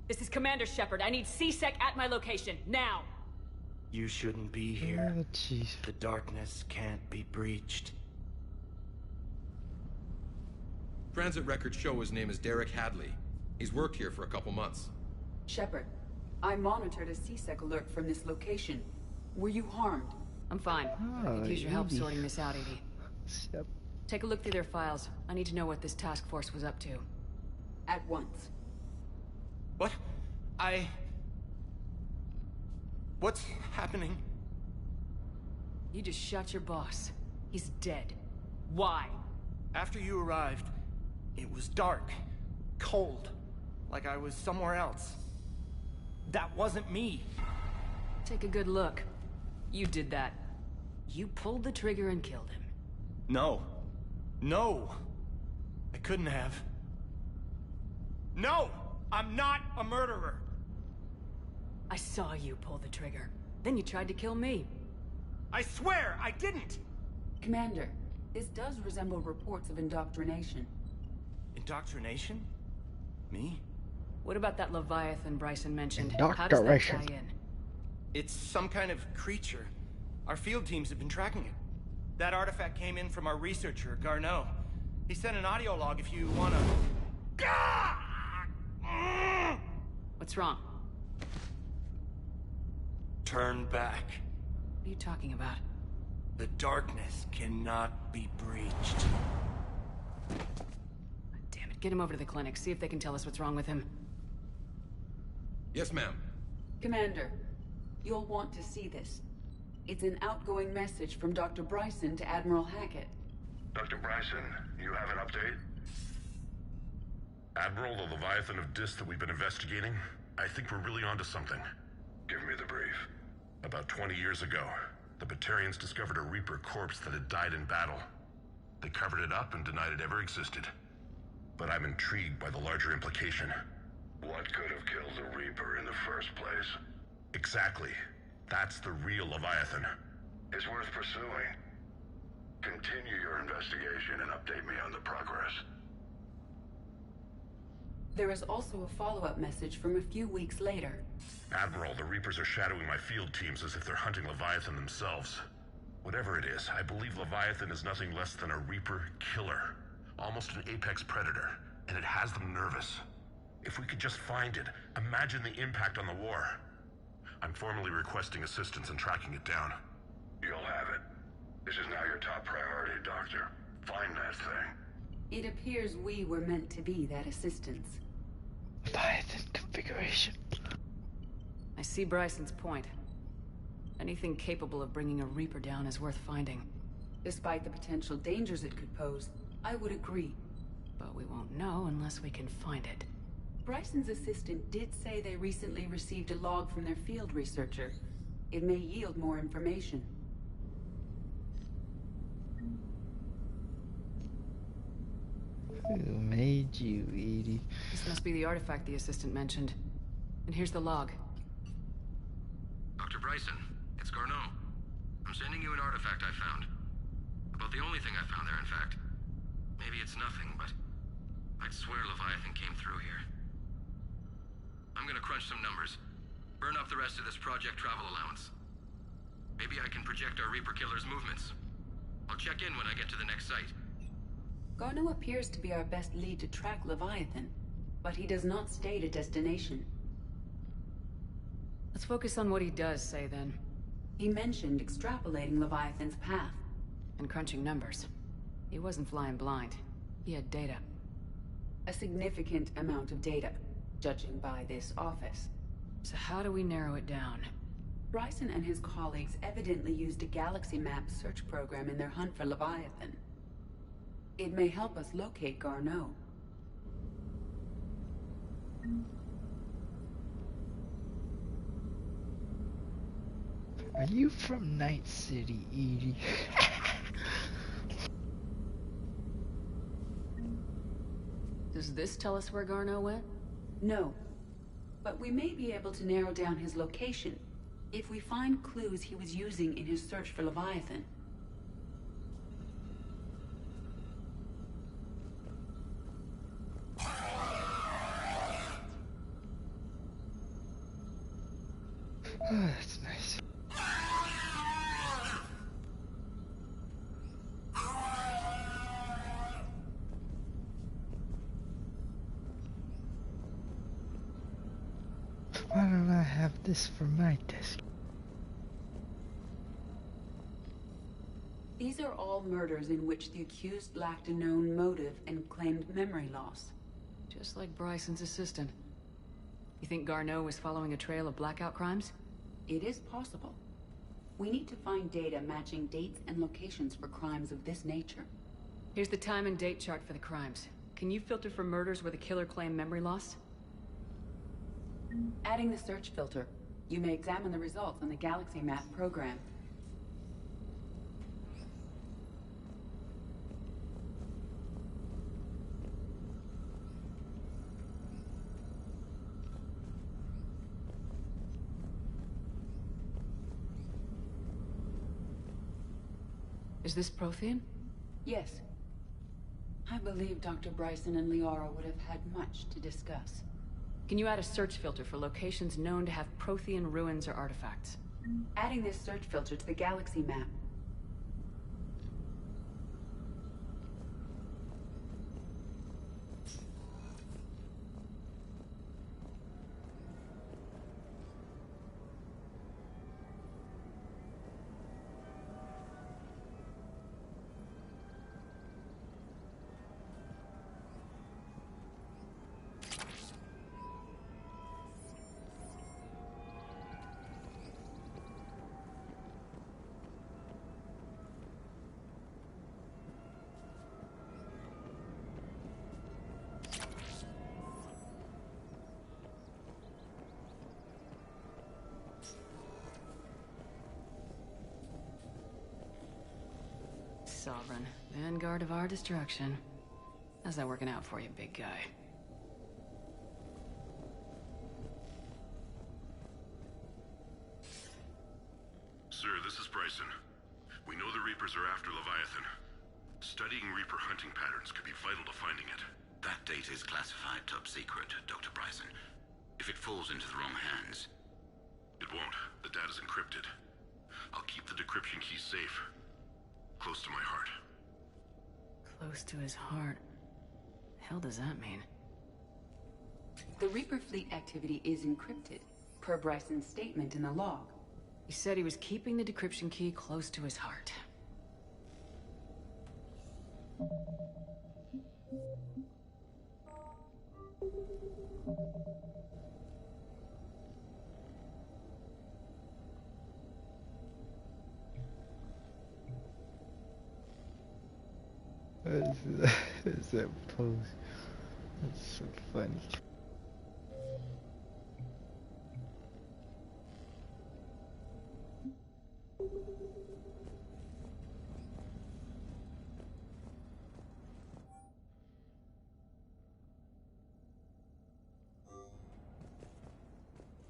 This is Commander Shepard. I need C-Sec at my location, now! You shouldn't be here. Oh, jeez. The darkness can't be breached. Transit records show his name is Derek Hadley. He's worked here for a couple months. Shepard, I monitored a C-Sec alert from this location. Were you harmed? I'm fine. I could use your help Edie. sorting this out, Edie. Yep. Take a look through their files. I need to know what this task force was up to. At once. What? What's happening? You just shot your boss. He's dead. Why? After you arrived, it was dark, cold, like I was somewhere else. That wasn't me. Take a good look. You did that. You pulled the trigger and killed him. No. No! I couldn't have. No! I'm not a murderer! I saw you pull the trigger. Then you tried to kill me. I swear I didn't! Commander, this does resemble reports of indoctrination. Indoctrination? Me? What about that Leviathan Bryson mentioned? Indoctrination. How does that tie in? It's some kind of creature. Our field teams have been tracking it. That artifact came in from our researcher, Garneau. He sent an audio log if you wanna... What's wrong? Turn back. What are you talking about? The darkness cannot be breached. Damn it, get him over to the clinic. See if they can tell us what's wrong with him. Yes, ma'am. Commander, you'll want to see this. It's an outgoing message from Dr. Bryson to Admiral Hackett. Dr. Bryson, you have an update? Admiral, the Leviathan of Dis that we've been investigating, I think we're really onto something. Give me the brief. About 20 years ago, The Batarians discovered a Reaper corpse that had died in battle. They covered it up and denied it ever existed. But I'm intrigued by the larger implication. What could have killed the Reaper in the first place? Exactly. That's the real Leviathan. It's worth pursuing. Continue your investigation and update me on the progress. There is also a follow-up message from a few weeks later. Admiral, the Reapers are shadowing my field teams as if they're hunting Leviathan themselves. Whatever it is, I believe Leviathan is nothing less than a Reaper killer. Almost an apex predator, and it has them nervous. If we could just find it, imagine the impact on the war. I'm formally requesting assistance in tracking it down. You'll have it. This is now your top priority, Doctor. Find that thing. It appears we were meant to be that assistance. Leviathan configuration. I see Bryson's point. Anything capable of bringing a Reaper down is worth finding. Despite the potential dangers it could pose, I would agree. But we won't know unless we can find it. Bryson's assistant did say they recently received a log from their field researcher. It may yield more information. Who made you, Edie? This must be the artifact the assistant mentioned. And here's the log. Dr. Bryson, it's Garneau. I'm sending you an artifact I found. About the only thing I found there, in fact. Maybe it's nothing, but I'd swear Leviathan came through here. I'm gonna crunch some numbers. Burn up the rest of this project travel allowance. Maybe I can project our Reaper killer's movements. I'll check in when I get to the next site. Garneau appears to be our best lead to track Leviathan, but he does not state a destination. Let's focus on what he does say, then. He mentioned extrapolating Leviathan's path. And crunching numbers. He wasn't flying blind. He had data. A significant amount of data, judging by this office. So how do we narrow it down? Bryson and his colleagues evidently used a galaxy map search program in their hunt for Leviathan. It may help us locate Garneau. Are you from Night City, Edie? Does this tell us where Garneau went? No. But we may be able to narrow down his location if we find clues he was using in his search for Leviathan. Oh, that's nice. Why don't I have this for my desk? These are all murders in which the accused lacked a known motive and claimed memory loss. Just like Bryson's assistant. You think Garneau was following a trail of blackout crimes? It is possible. We need to find data matching dates and locations for crimes of this nature. Here's the time and date chart for the crimes. Can you filter for murders where the killer claimed memory loss? Adding the search filter, you may examine the results on the Galaxy Map program. Is this Prothean? Yes. I believe Dr. Bryson and Liara would have had much to discuss. Can you add a search filter for locations known to have Prothean ruins or artifacts? Adding this search filter to the Galaxy Map. Sovereign, vanguard of our destruction. How's that working out for you, big guy? Sir, this is Bryson. We know the Reapers are after Leviathan. Studying Reaper hunting patterns could be vital to finding it. That data is classified top secret, Dr. Bryson. If it falls into the wrong hands... It won't. The data's encrypted. I'll keep the decryption key safe. Close to my heart. Close to his heart. The hell does that mean? The Reaper fleet activity is encrypted, per Bryson's statement in the log. He said he was keeping the decryption key close to his heart. Is that pose? That's so funny.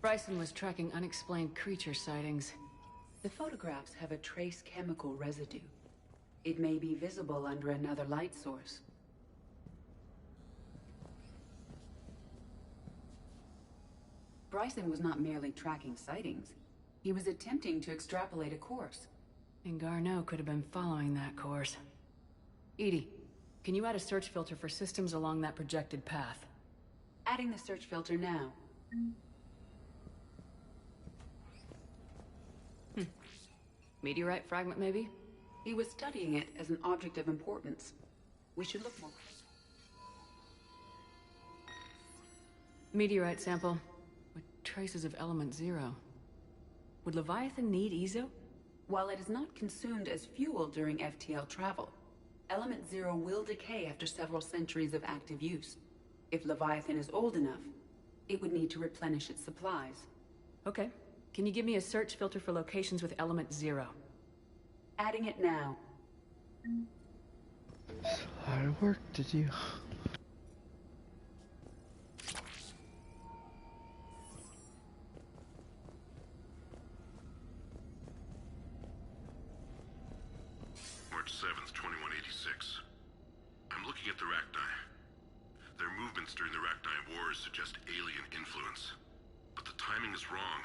Bryson was tracking unexplained creature sightings. The photographs have a trace chemical residue. It may be visible under another light source. Bryson was not merely tracking sightings. He was attempting to extrapolate a course. And Garneau could have been following that course. Edie, can you add a search filter for systems along that projected path? Adding the search filter now. Meteorite fragment, maybe? He was studying it as an object of importance. We should look more. Meteorite sample with traces of element 0. Would Leviathan need Ezo? While it is not consumed as fuel during FTL travel, element 0 will decay after several centuries of active use. If Leviathan is old enough, it would need to replenish its supplies. Okay. Can you give me a search filter for locations with element 0? Adding it now. It's a lot of work to do. March 7th, 2186. I'm looking at the Rachni. Their movements during the Rachni Wars suggest alien influence. But the timing is wrong.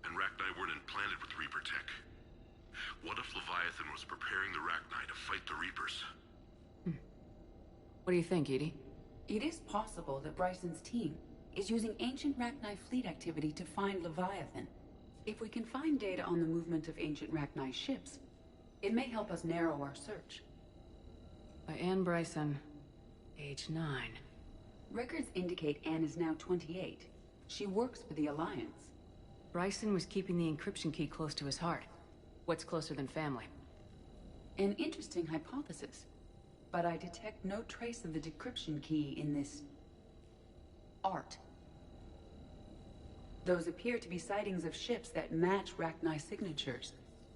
And Rachni weren't implanted with Reaper tech. What if Leviathan was preparing the Rachni to fight the Reapers? What do you think, Edie? It is possible that Bryson's team is using ancient Rachni fleet activity to find Leviathan. If we can find data on the movement of ancient Rachni ships, it may help us narrow our search. By Anne Bryson, age 9. Records indicate Anne is now 28. She works for the Alliance. Bryson was keeping the encryption key close to his heart. What's closer than family? An interesting hypothesis, but I detect no trace of the decryption key in this art. Those appear to be sightings of ships that match Rachni signatures.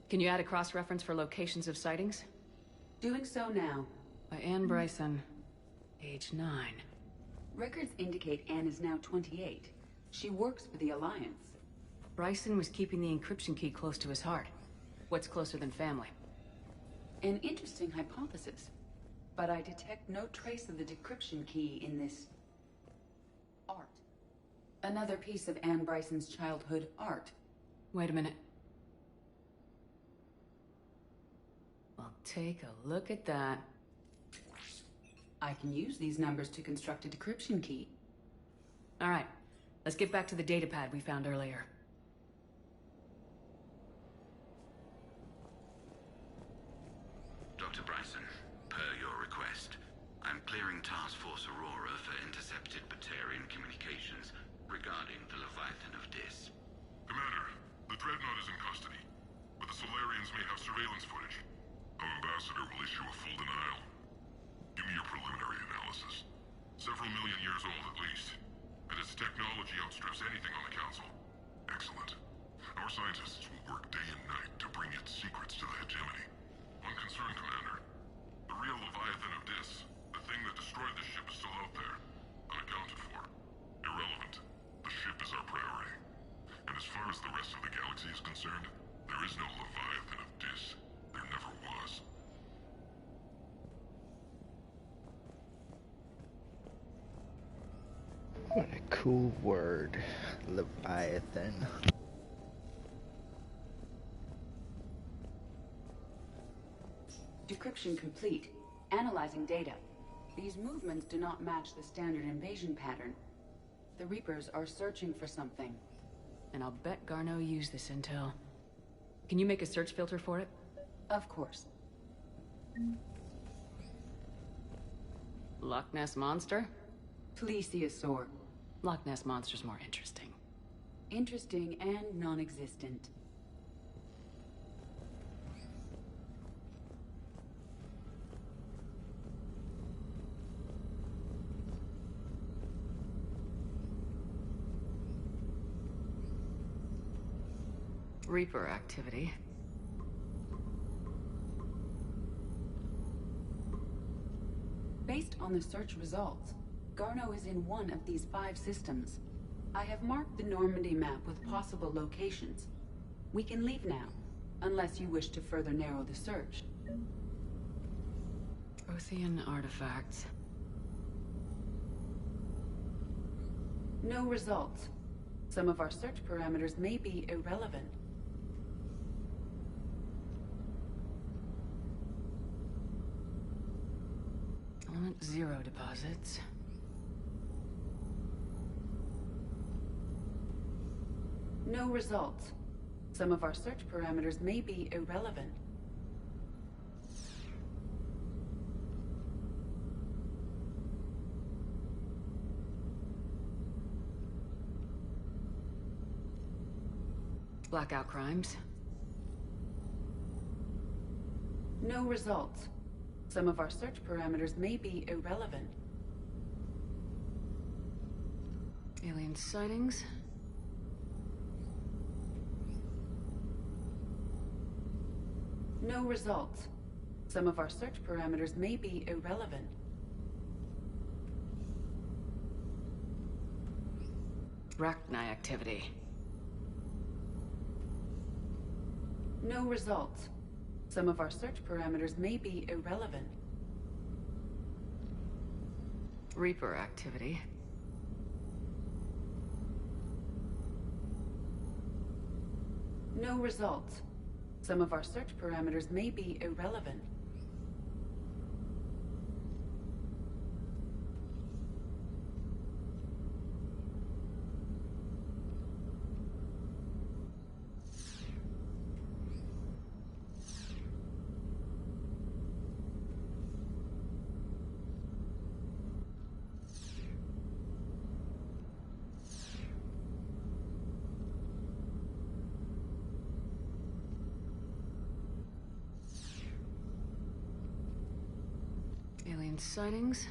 Can you add a cross-reference for locations of sightings? Doing so now. By Anne Bryson, age 9. Records indicate Anne is now 28. She works for the Alliance. Bryson was keeping the encryption key close to his heart. What's closer than family? An interesting hypothesis, but I detect no trace of the decryption key in this art. Another piece of Anne Bryson's childhood art. Wait a minute. Well, take a look at that. I can use these numbers to construct a decryption key. All right, let's get back to the datapad we found earlier. Dr. Bryson, per your request, I'm clearing Task Force Aurora for intercepted Batarian communications regarding the Leviathan of Dis. Commander, the Dreadnought is in custody, but the Solarians may have surveillance footage. Our ambassador will issue a full denial. Give me your preliminary analysis. Several million years old at least, and its technology outstrips anything on the Council. Excellent. Our scientists will work day and night to bring its secrets to the hegemony. Unconcerned, Commander. What a cool word, Leviathan. Decryption complete. Analyzing data. These movements do not match the standard invasion pattern. The Reapers are searching for something. And I'll bet Garneau used this intel. Can you make a search filter for it? Of course. Loch Ness Monster? Plesiosaur. Loch Ness Monster's more interesting. Interesting and non-existent. Reaper activity. Based on the search results, Garneau is in one of these 5 systems. I have marked the Normandy map with possible locations. We can leave now, unless you wish to further narrow the search. Prothean artifacts. No results. Some of our search parameters may be irrelevant. Element 0 deposits. No results. Some of our search parameters may be irrelevant. Blackout crimes. No results. Some of our search parameters may be irrelevant. Alien sightings. No results. Some of our search parameters may be irrelevant. Rachni activity. No results. Some of our search parameters may be irrelevant. Reaper activity. No results. Some of our search parameters may be irrelevant. Alien sightings.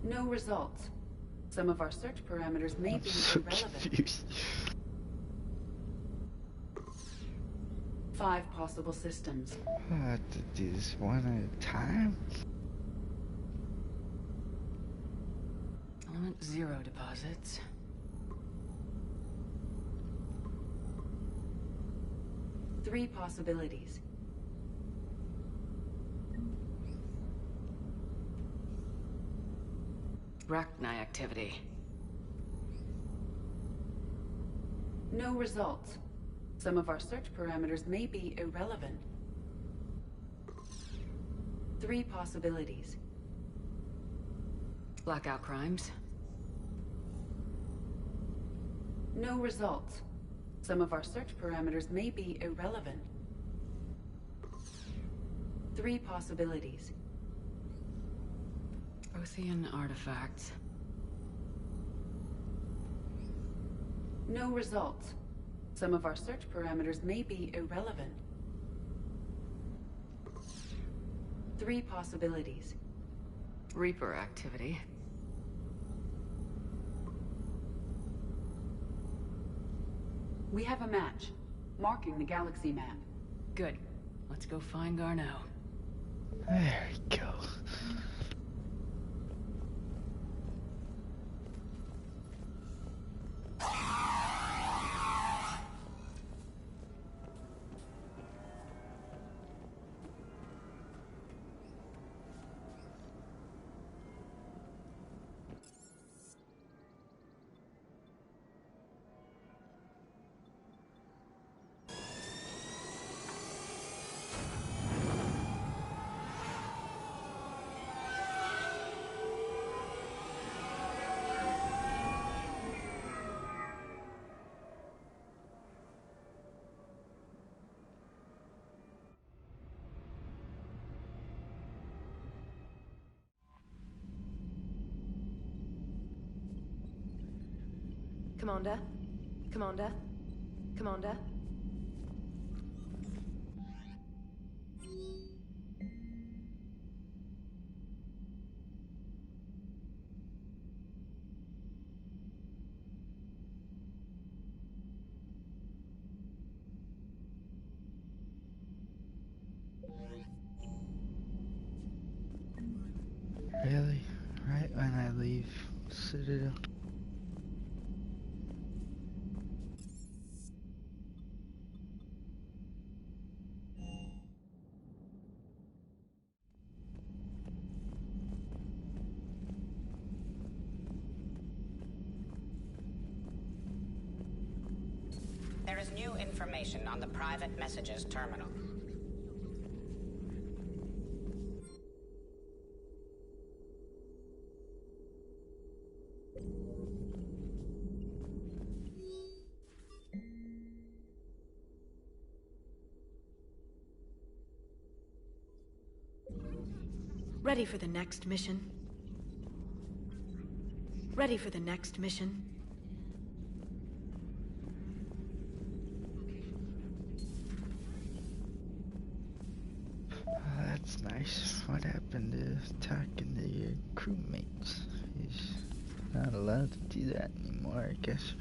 No results. Some of our search parameters may be irrelevant. 5 possible systems. I have to do this one at a time. Element 0 deposits. Three possibilities. Rachni activity. No results. Some of our search parameters may be irrelevant. 3 possibilities. Blackout crimes. No results. Some of our search parameters may be irrelevant. 3 possibilities. Prothean artifacts. No results. Some of our search parameters may be irrelevant. 3 possibilities. Reaper activity. We have a match, marking the galaxy map. Good. Let's go find Garneau. There we go. Commander? Commander? Commander? Really? Right when I leave Citadel? There is new information on the private messages terminal. Ready for the next mission? Ready for the next mission? Oh, that's nice. What happened to talking to your crewmates? He's not allowed to do that anymore, I guess.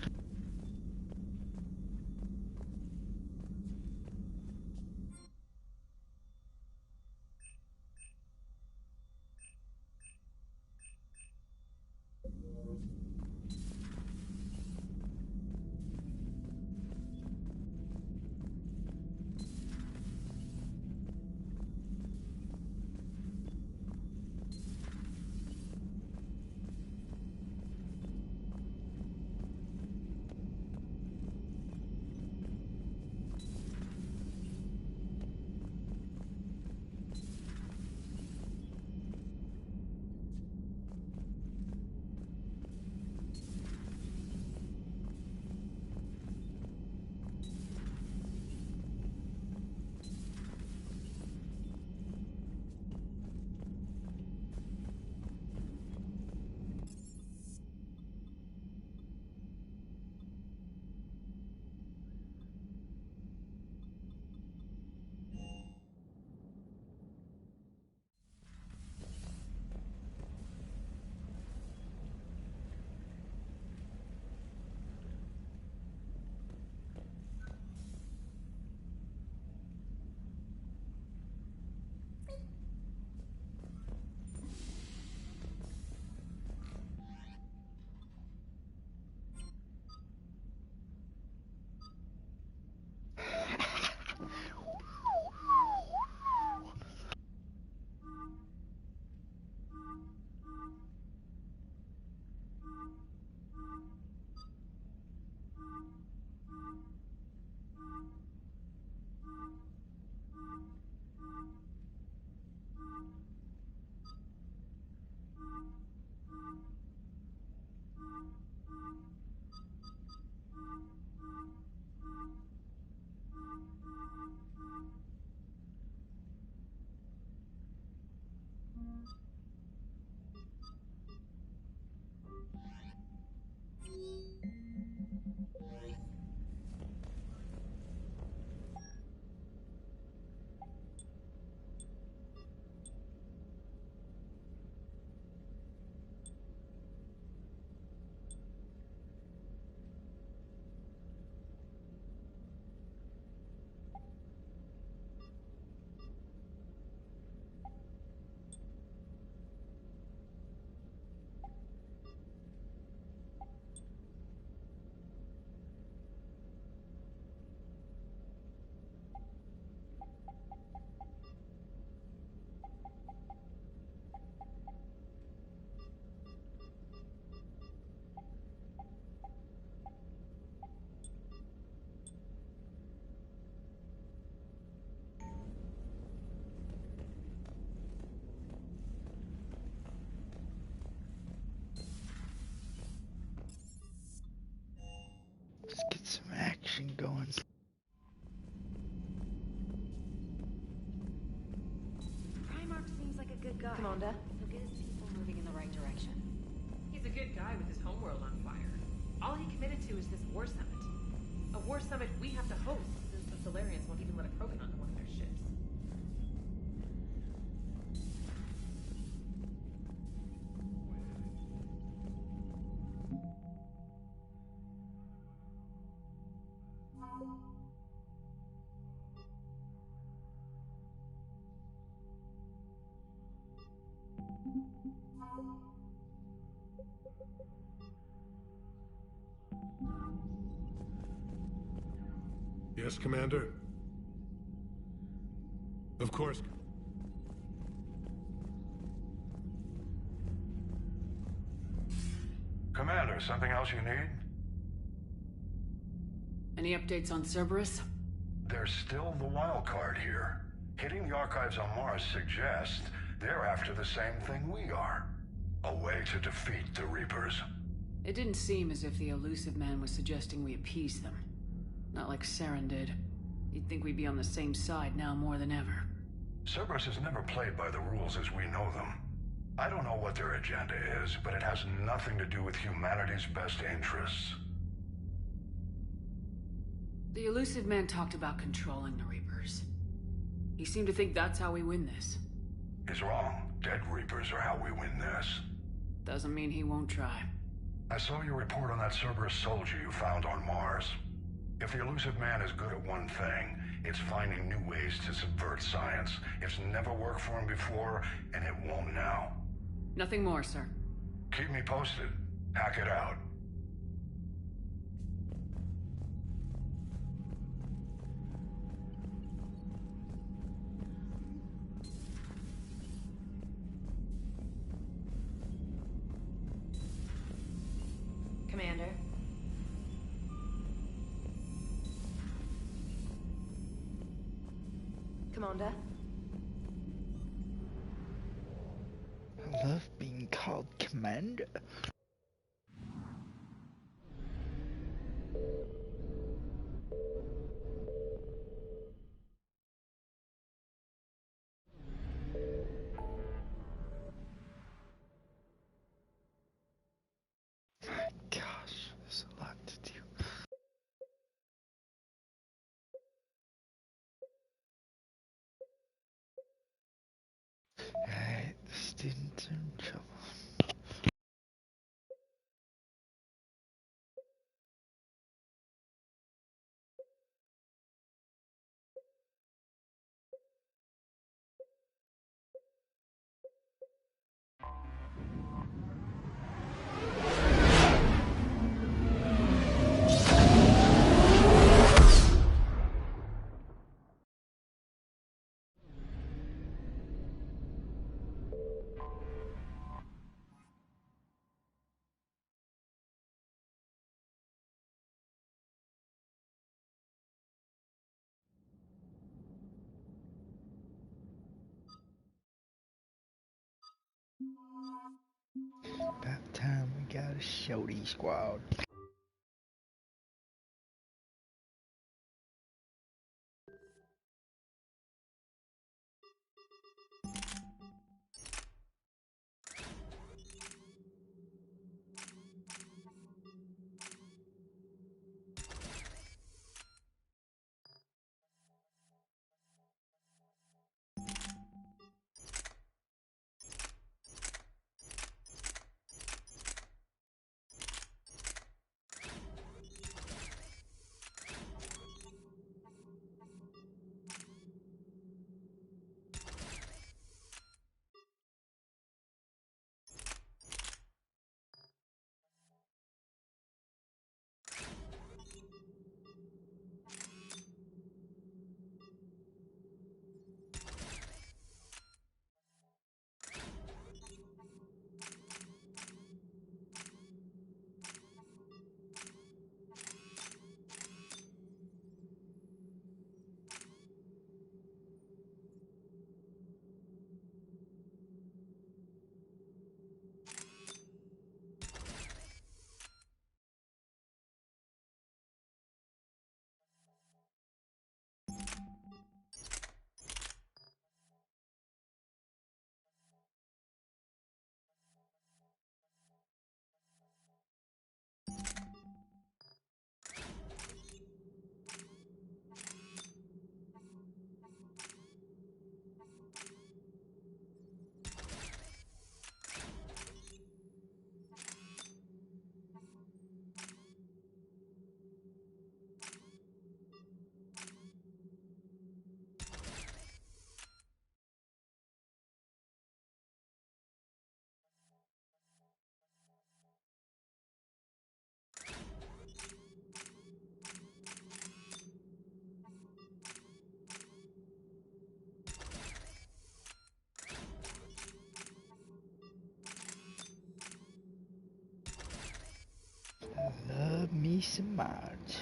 Let's get some action going. Primarch seems like a good guy. Commander? He'll get his people moving in the right direction. He's a good guy with his homeworld on fire. All he committed to is this war summit. A war summit we have to host, since the Solarians won't even let a Krogan onto one of their ships. Yes, Commander? Of course. Commander, something else you need? Any updates on Cerberus? There's still the wild card here. Hitting the archives on Mars suggests they're after the same thing we are. A way to defeat the Reapers. It didn't seem as if the elusive man was suggesting we appease them. Not like Saren did. You'd think we'd be on the same side now more than ever. Cerberus has never played by the rules as we know them. I don't know what their agenda is, but it has nothing to do with humanity's best interests. The elusive man talked about controlling the Reapers. He seemed to think that's how we win this. He's wrong. Dead Reapers are how we win this. Doesn't mean he won't try. I saw your report on that Cerberus soldier you found on Mars. If the elusive man is good at one thing, it's finding new ways to subvert science. It's never worked for him before, and it won't now. Nothing more, sir. Keep me posted. Hack it out. Commander? Commander? I love being called Commander. Gosh, there's a lot to do. Alright, the students are in trouble. About time we got a shorty squad. much.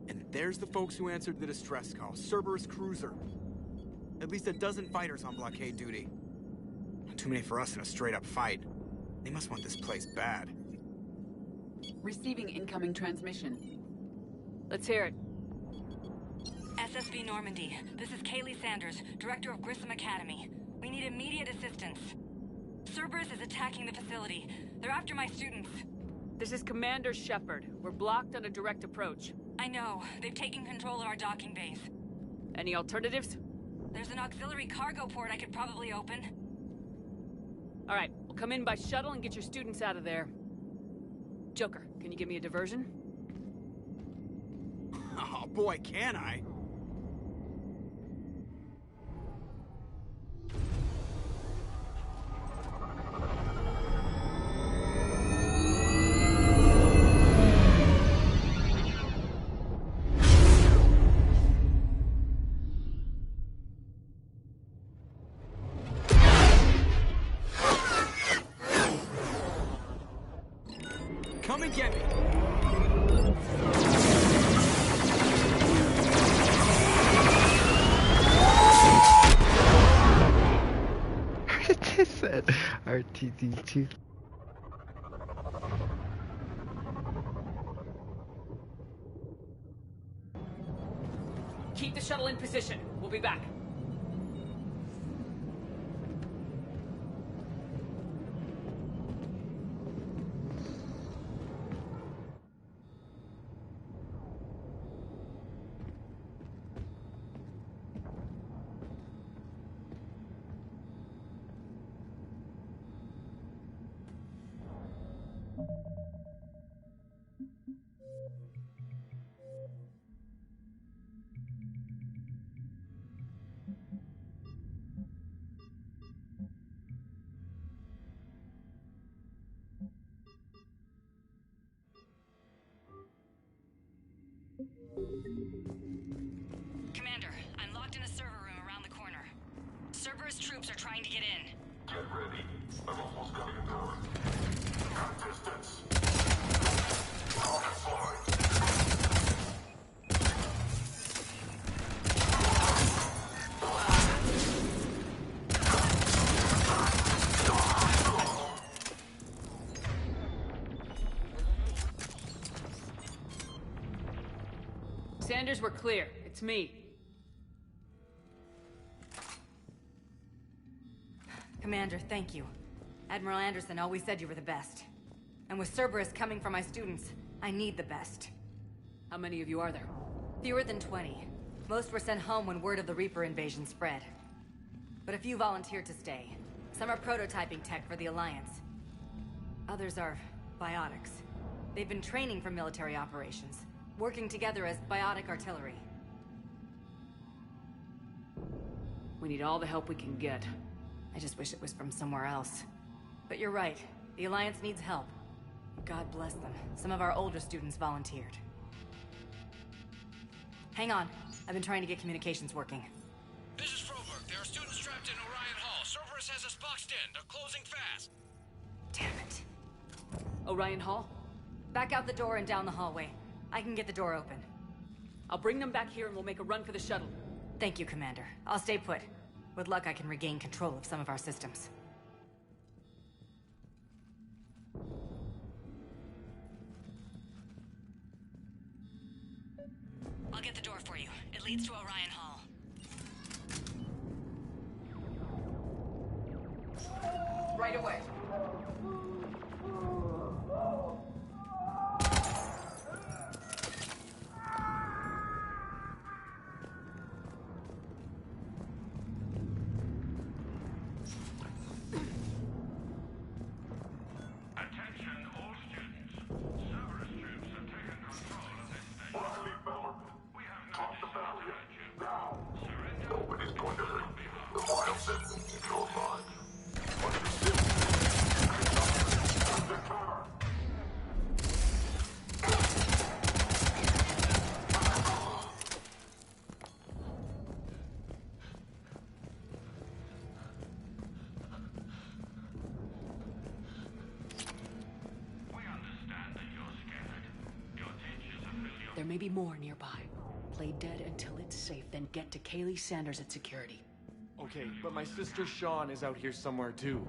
And there's the folks who answered the distress call. Cerberus cruiser. At least a dozen fighters on blockade duty. Not too many for us in a straight-up fight. They must want this place bad. Receiving incoming transmission. Let's hear it. SSV Normandy. This is Kaylee Sanders, Director of Grissom Academy. We need immediate assistance. Cerberus is attacking the facility. They're after my students. This is Commander Shepard. We're blocked on a direct approach. I know. They've taken control of our docking base. Any alternatives? There's an auxiliary cargo port I could probably open. All right, we'll come in by shuttle and get your students out of there. Joker, can you give me a diversion? Oh boy, can I? Come and get me. It said RTD2. Keep the shuttle in position. We'll be back. Commander, I'm locked in a server room around the corner. Cerberus troops are trying to get in. Get ready. I'm almost coming down. Cut distance. Target forward. Sanders, we're clear. It's me. Commander, thank you. Admiral Anderson always said you were the best. And with Cerberus coming for my students, I need the best. How many of you are there? Fewer than 20. Most were sent home when word of the Reaper invasion spread. But a few volunteered to stay. Some are prototyping tech for the Alliance. Others are biotics. They've been training for military operations, working together as biotic artillery. We need all the help we can get. I just wish it was from somewhere else. But you're right. The Alliance needs help. God bless them. Some of our older students volunteered. Hang on. I've been trying to get communications working. This is Froberg. There are students trapped in Orion Hall. Cerberus has us boxed in. They're closing fast. Damn it. Orion Hall? Back out the door and down the hallway. I can get the door open. I'll bring them back here and we'll make a run for the shuttle. Thank you, Commander. I'll stay put. With luck, I can regain control of some of our systems. I'll get the door for you. It leads to Orion Hall. There may be more nearby. Play dead until it's safe, then get to Kaylee Sanders at security. Okay, but my sister Sean is out here somewhere too.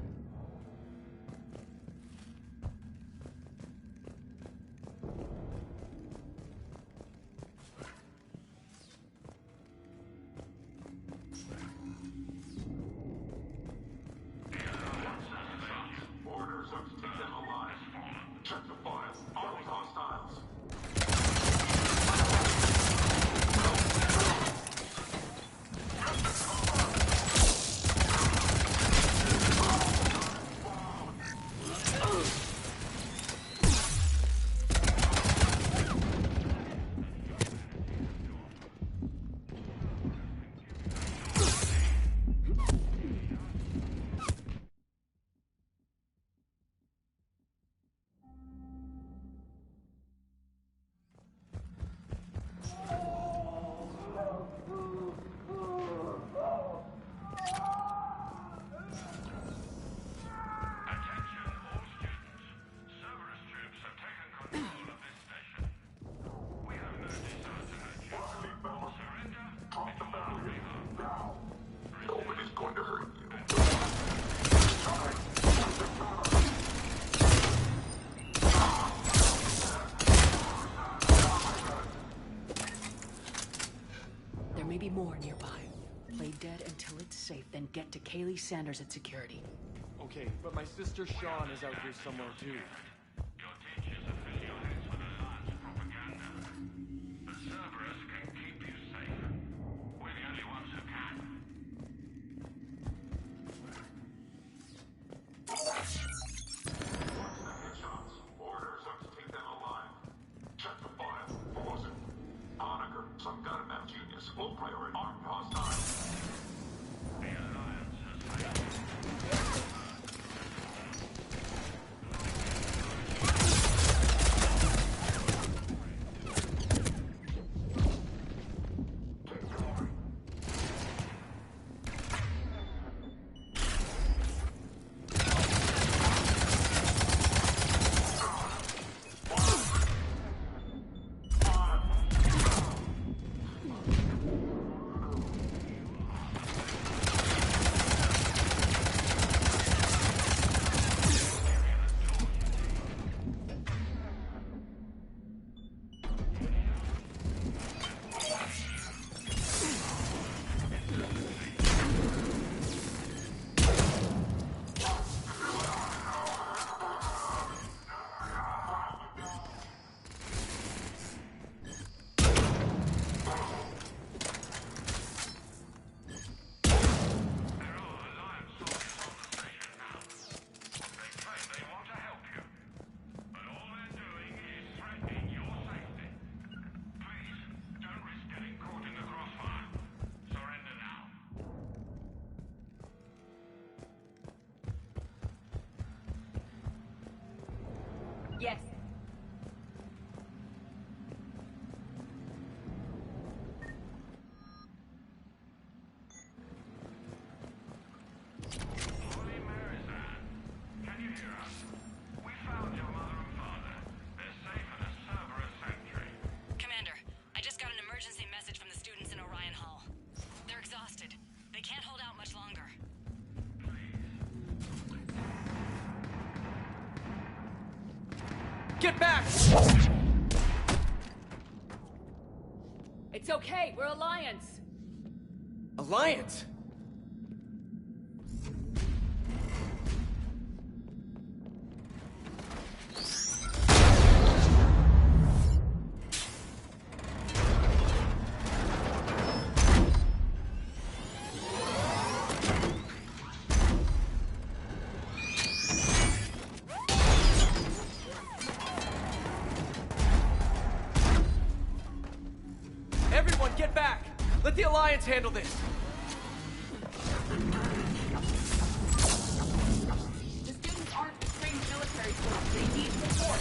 Maybe more nearby. Play dead until it's safe, then get to Kaylee Sanders at security. Okay, but my sister Sean is out here somewhere too. Your teachers have filled your heads with Alliance propaganda. But Cerberus can keep you safe. We're the only ones who can. Headshots. Orders are to take them alive. Check the file. Who was it? Honaker. Some kind of map genius. Low priority. Armed hostile. The Alliance has failed. Yes. Can you hear us? We found your mother and father. They're safe in a Cerberus sanctuary. Commander, I just got an emergency message from the students in Orion Hall. They're exhausted. They can't hold out much longer. Get back! It's okay, we're Alliance. Alliance? Alliance handle this. The students aren't trained military force. They need support.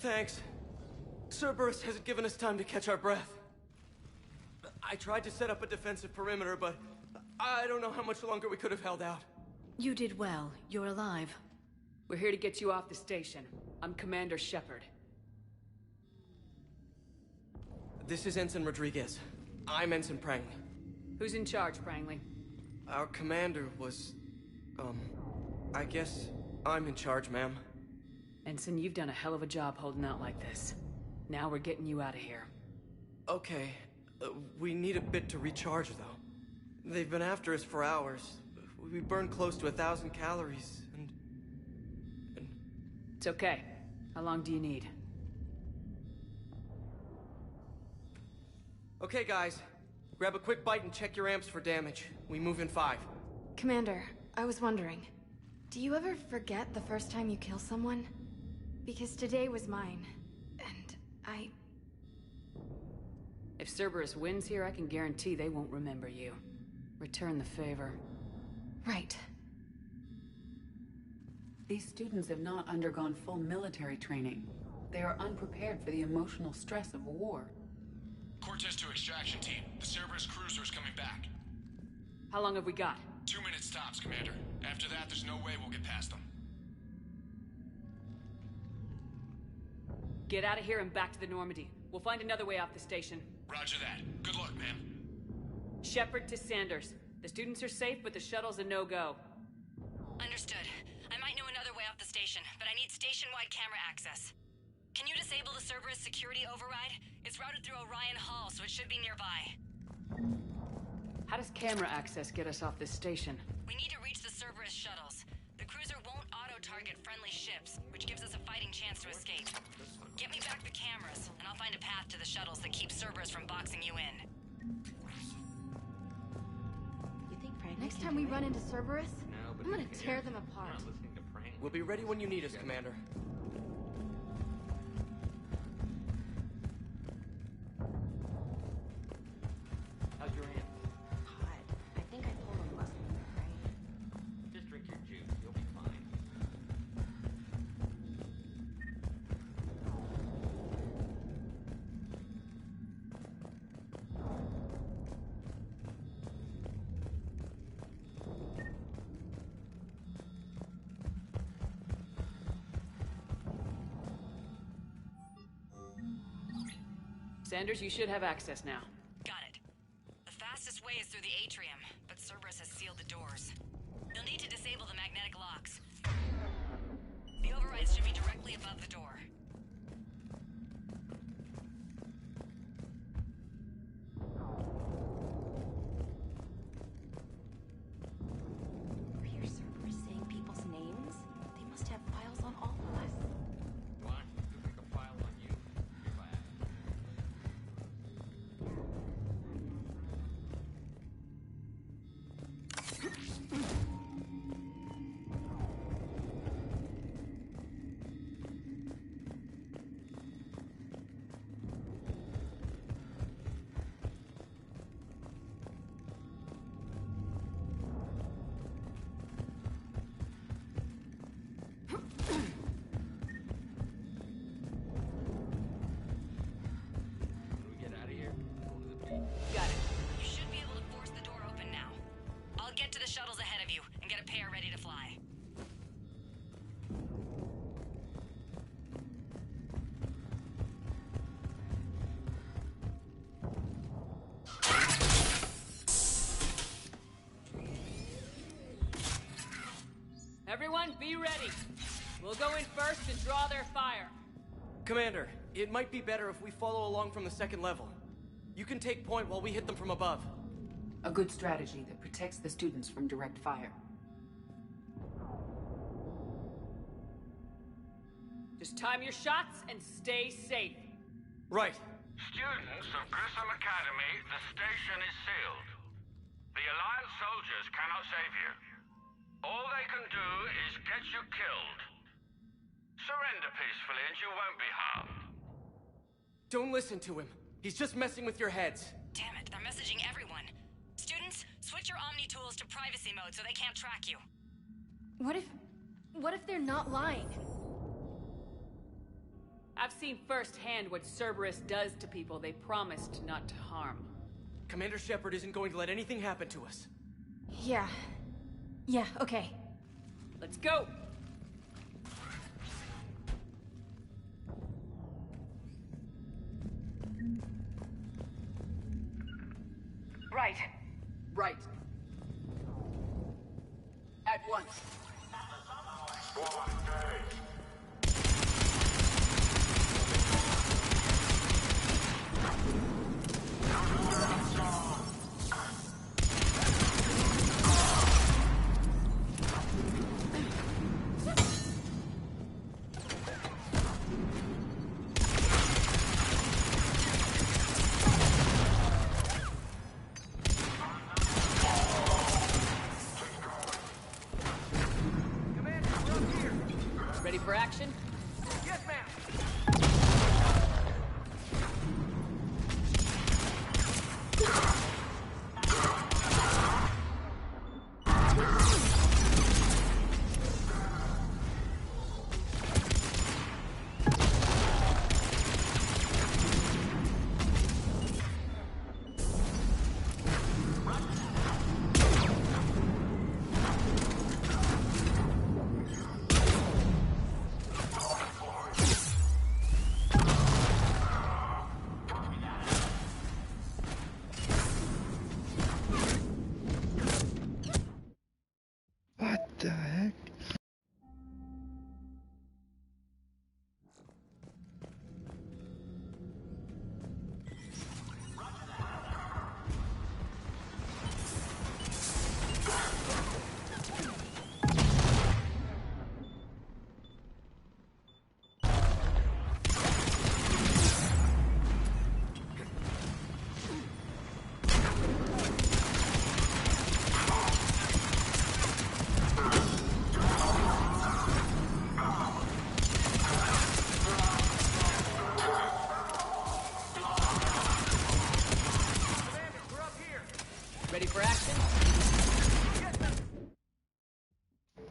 Thanks. Cerberus hasn't given us time to catch our breath. I tried to set up a defensive perimeter, but I don't know how much longer we could have held out. You did well. You're alive. We're here to get you off the station. I'm Commander Shepard. This is Ensign Rodriguez. I'm Ensign Prangley. Who's in charge, Prangley? Our commander was... I guess I'm in charge, ma'am. Ensign, you've done a hell of a job holding out like this. Now we're getting you out of here. Okay. We need a bit to recharge, though. They've been after us for hours. We burned close to 1,000 calories, and... It's okay. How long do you need? Okay, guys. Grab a quick bite and check your amps for damage. We move in 5. Commander, I was wondering, do you ever forget the first time you kill someone? Because today was mine, and I... If Cerberus wins here, I can guarantee they won't remember you. Return the favor. Right. These students have not undergone full military training. They are unprepared for the emotional stress of war. Cortez to extraction team. The Cerberus cruiser is coming back. How long have we got? 2 minutes tops, Commander. After that, there's no way we'll get past them. Get out of here and back to the Normandy. We'll find another way off the station. Roger that. Good luck, ma'am. Shepard to Sanders. The students are safe, but the shuttle's a no-go. Understood. I might know another way off the station, but I need station-wide camera access. Can you disable the Cerberus security override? It's routed through Orion Hall, so it should be nearby. How does camera access get us off this station? We need to reach the Cerberus shuttles. The cruiser won't auto-target friendly ships, which gives us a fighting fighting chance to escape. Get me back the cameras, and I'll find a path to the shuttles that keep Cerberus from boxing you in. Next time we run into Cerberus, I'm gonna tear them apart. We'll be ready when you need us, Commander. How's your aunt? Hot. I think I pulled a muscle in her brain. Just drink your juice. You'll be fine. Sanders, you should have access now. Got it. The fastest way is through the atrium, but Cerberus has sealed the doors. You'll need to disable the magnetic locks. The overrides should be directly above the door. You hear Cerberus saying people's names? They must have files on all of us. Why? You think a file on you? You're bad. Got it. You should be able to force the door open now. I'll get to the shuttles ahead of you and get a pair ready to fly. Everyone, be ready. We'll go in first and draw their fire. Commander, it might be better if we follow along from the second level. You can take point while we hit them from above. A good strategy that protects the students from direct fire. Just time your shots and stay safe. Right. Students of Grissom Academy, the station is sealed. The Alliance soldiers cannot save you. All they can do is get you killed. Surrender peacefully and you won't be harmed. Don't listen to him. He's just messing with your heads. Damn it, they're messaging everyone. Students, switch your Omni tools to privacy mode so they can't track you. What if they're not lying? I've seen firsthand what Cerberus does to people they promised not to harm. Commander Shepard isn't going to let anything happen to us. Yeah, okay. Let's go! Right. Right. At once.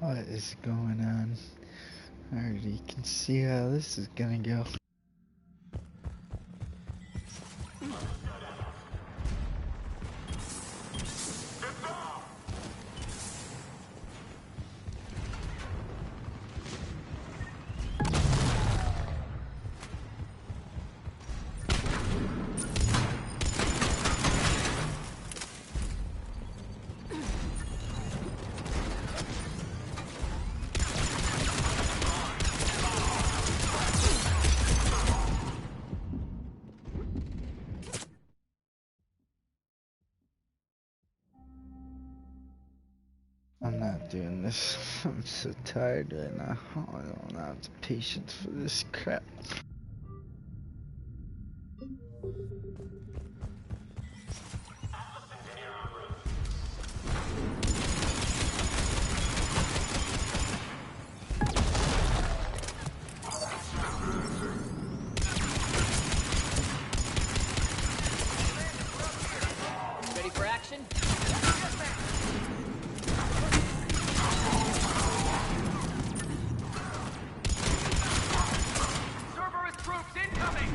What is going on? I already can see how this is gonna go. I'm not doing this. I'm so tired right now. I don't have the patience for this crap. Ready for action? Cerberus troops incoming!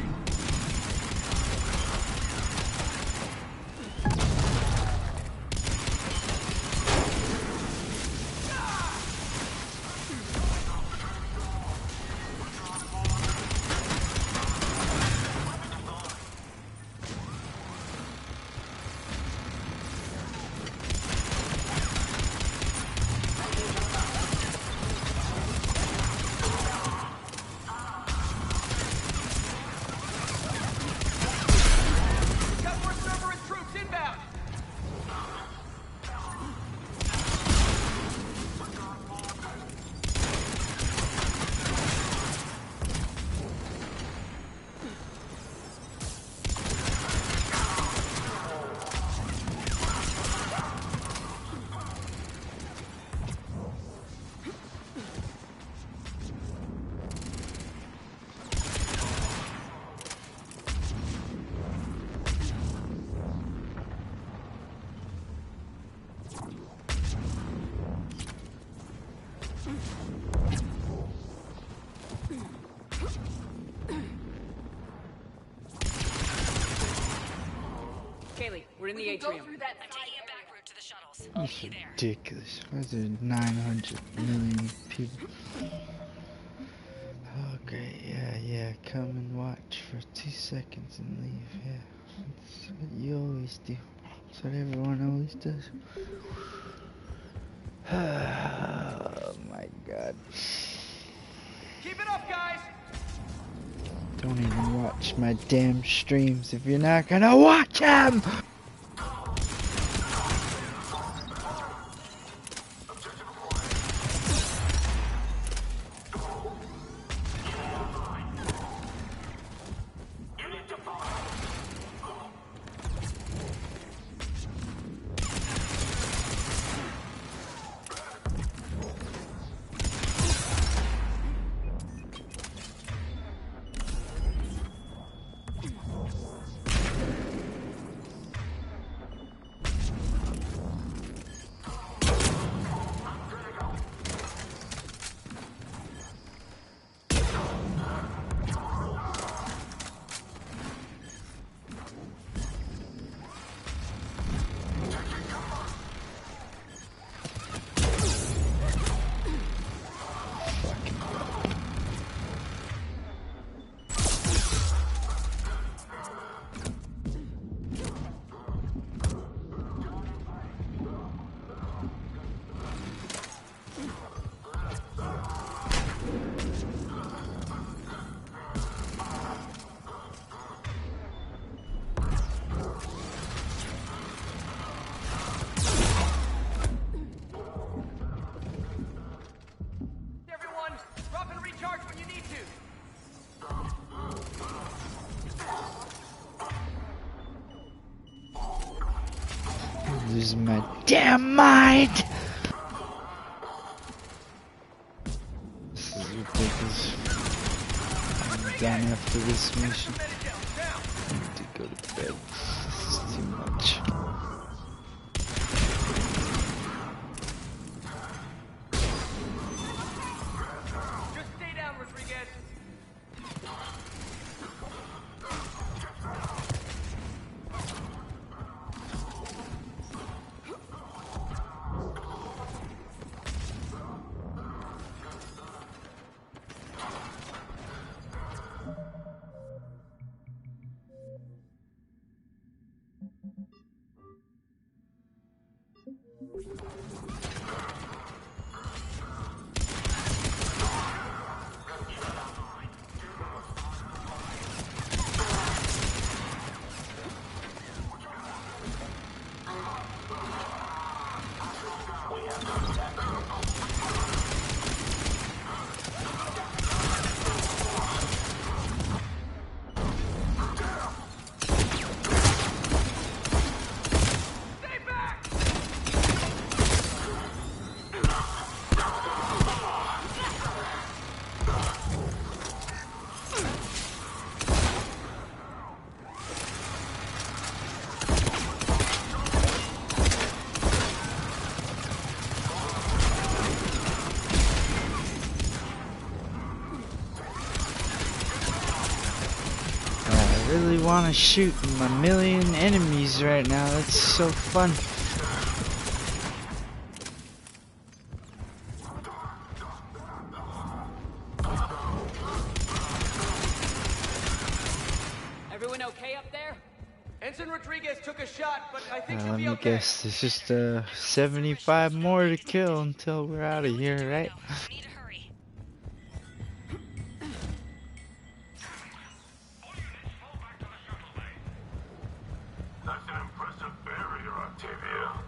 Kaylee, we're in the atrium. I'm taking a back route to the shuttles. That's ridiculous. Why is there 900 million people? Oh great, yeah, come and watch for 2 seconds and leave, yeah. That's what you always do. That's what everyone always does. Oh my god. Keep it up, guys! Don't even watch my damn streams if you're not gonna watch them! Losing my damn mind! This is ridiculous. I'm done after this mission. I need to go to bed. This is too much. I really want to shoot my million enemies right now. That's so fun. Everyone okay up there? Ensign Rodriguez took a shot, but I think she'll Let be me okay. guess, there's just 75 more to kill until we're out of here, right? That's an impressive barrier, Octavia.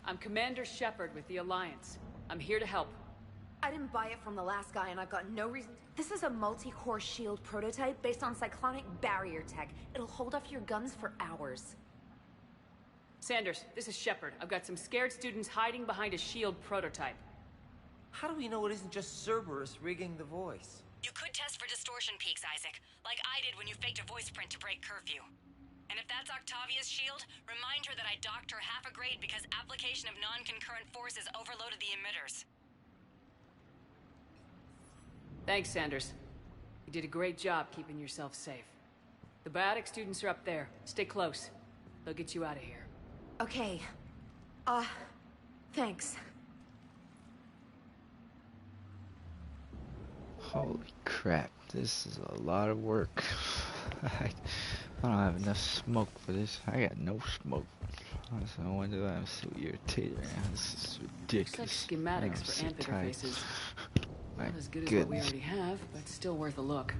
I'm Commander Shepard with the Alliance. I'm here to help. I didn't buy it from the last guy, and I've got no reason. This is a multi-core shield prototype based on cyclonic barrier tech. It'll hold off your guns for hours. Sanders, this is Shepard. I've got some scared students hiding behind a shield prototype. How do we know it isn't just Cerberus rigging the voice? You could test for distortion peaks, Isaac, like I did when you faked a voice print to break curfew. And if that's Octavia's shield, remind her that I docked her half a grade because application of non-concurrent forces overloaded the emitters. Thanks, Sanders. You did a great job keeping yourself safe. The biotic students are up there. Stay close. They'll get you out of here. Okay. Thanks. Holy crap, this is a lot of work. I don't have enough smoke for this. I got no smoke. So no wonder I'm so irritated right now. This is ridiculous. Such schematics for so amp tired. interfaces. My Not as good as what we goodness. already have, but still worth a look.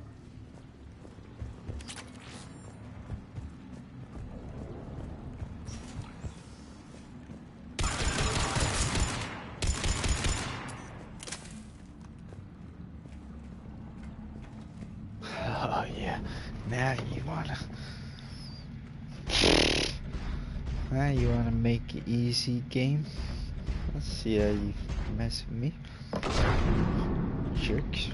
Oh yeah, now you wanna make it easy, game? Let's see how you mess with me, jerks.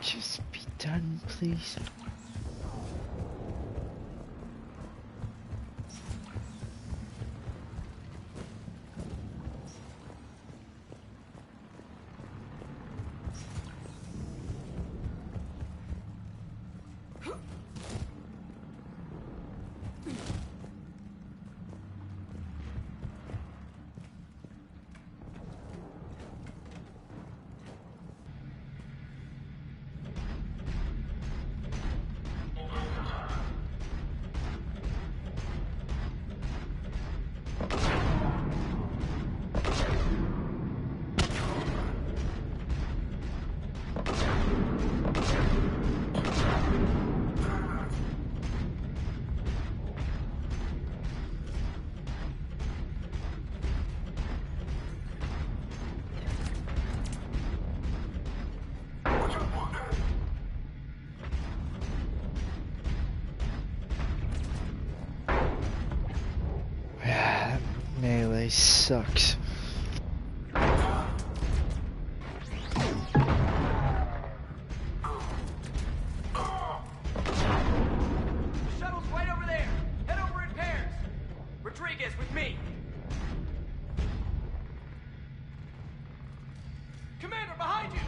Just be done, please. sucks. Shuttle's right over there. Head over in pairs. Rodriguez with me. Commander, behind you.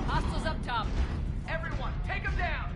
Hostiles up top. Everyone, take him down.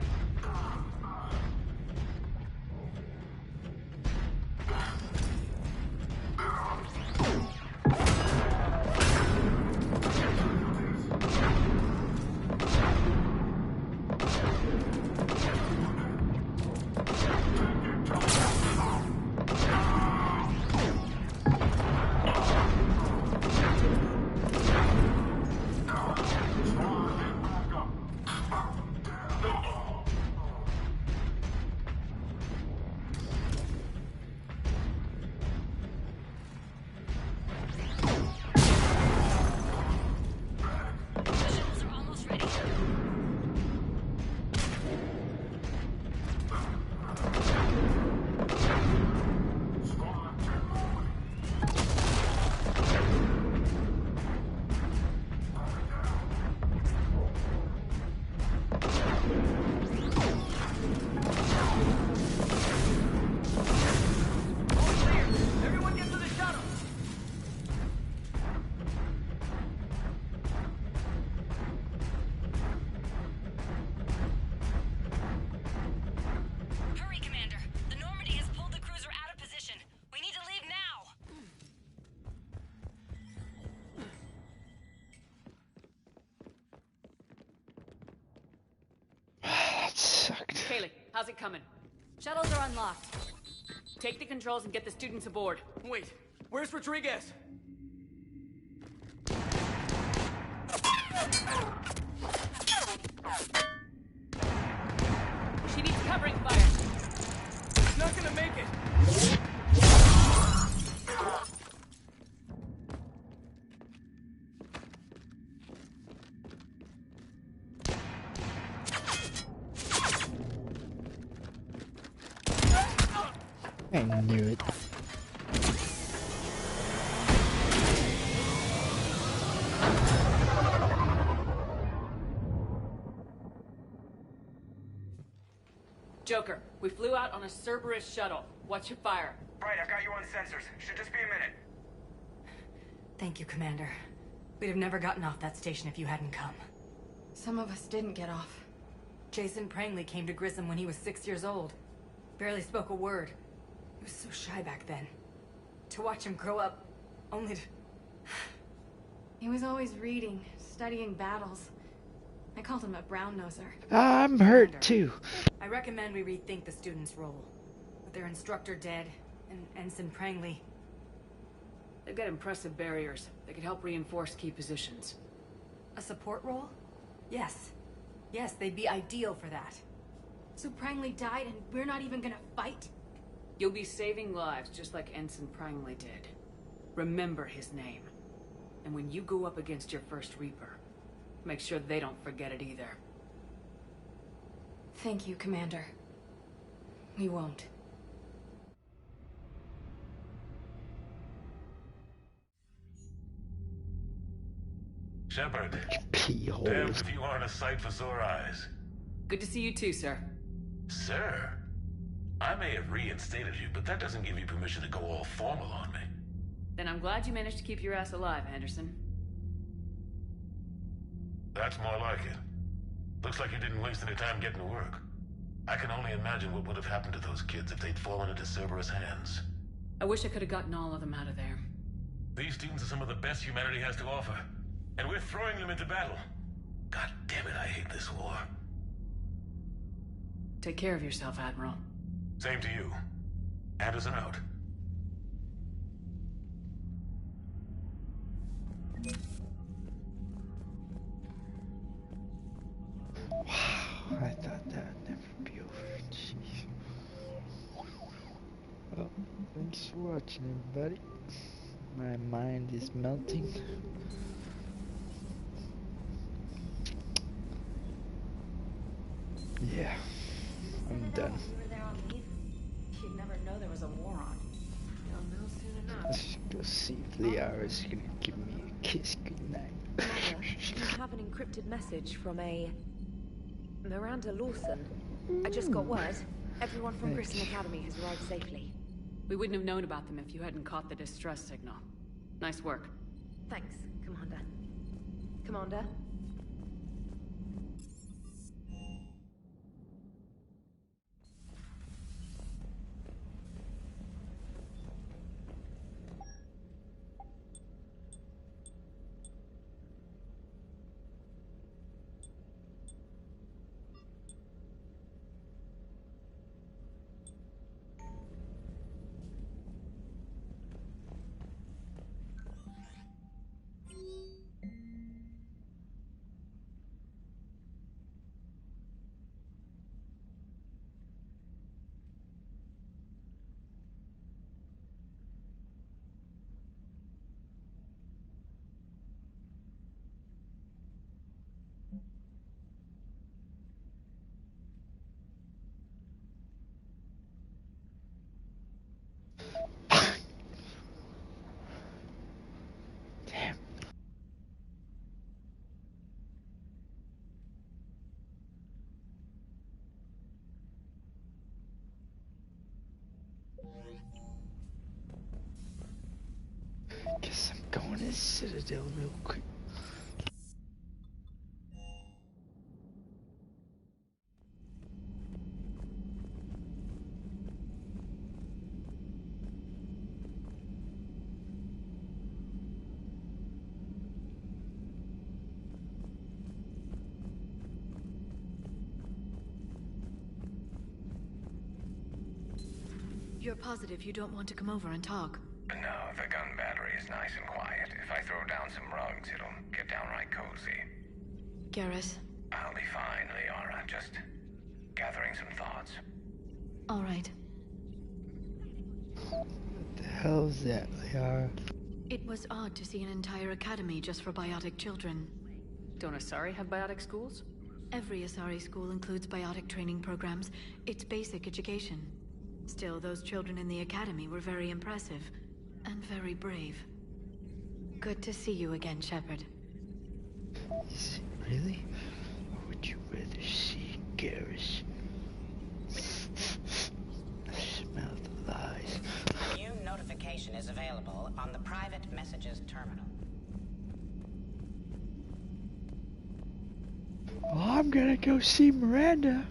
Everyone get to the shuttle. Hurry, Commander. The Normandy has pulled the cruiser out of position. We need to leave now. That sucked. Kaylee, how's it coming? Shuttles are unlocked. Take the controls and get the students aboard. Wait, where's Rodriguez? She needs covering fire. He's not gonna make it. I knew it. Joker, we flew out on a Cerberus shuttle. Watch your fire. Right, I got you on sensors. Should just be a minute. Thank you, Commander. We'd have never gotten off that station if you hadn't come. Some of us didn't get off. Jason Prangley came to Grissom when he was 6 years old. Barely spoke a word. He was so shy back then. To watch him grow up, only to... He was always reading, studying battles. I called him a brown-noser. I'm hurt too. I recommend we rethink the students' role. With their instructor dead, and Ensign Prangley. They've got impressive barriers. They could help reinforce key positions. A support role? Yes. Yes, they'd be ideal for that. So Prangley died and we're not even gonna fight? You'll be saving lives just like Ensign Prangley did. Remember his name. And when you go up against your first Reaper, make sure they don't forget it either. Thank you, Commander. We won't. Shepard. Pee-hole. Damned if you aren't a sight for sore eyes. Good to see you too, sir. Sir? I may have reinstated you, but that doesn't give you permission to go all formal on me. Then I'm glad you managed to keep your ass alive, Anderson. That's more like it. Looks like you didn't waste any time getting to work. I can only imagine what would have happened to those kids if they'd fallen into Cerberus' hands. I wish I could have gotten all of them out of there. These students are some of the best humanity has to offer, and we're throwing them into battle. God damn it, I hate this war. Take care of yourself, Admiral. Same to you. Anderson out. I thought that would never be over. Jeez. Well, thanks for watching, everybody. My mind is melting. Yeah, I'm done. You were there on leave. You'd never know there was a war on. You'll know soon enough. Let's go see if Liara's gonna give me a kiss goodnight. Mother, you have an encrypted message from a Miranda Lawson. I just got word. Everyone from Grissom Academy has arrived safely. We wouldn't have known about them if you hadn't caught the distress signal. Nice work. Thanks, Commander. Commander? Guess I'm going to Citadel real quick. You're positive you don't want to come over and talk? No, the gun battery is nice and quiet. If I throw down some rugs, it'll get downright cozy. Garrus? I'll be fine, Liara. Just gathering some thoughts. All right. What the hell is that, Liara? It was odd to see an entire academy just for biotic children. Don't Asari have biotic schools? Every Asari school includes biotic training programs. It's basic education. Still, those children in the academy were very impressive. And very brave. Good to see you again, Shepard. Is it really? Or would you rather see Garrus? I smell the lies. New notification is available on the private messages terminal. Well, I'm gonna go see Miranda.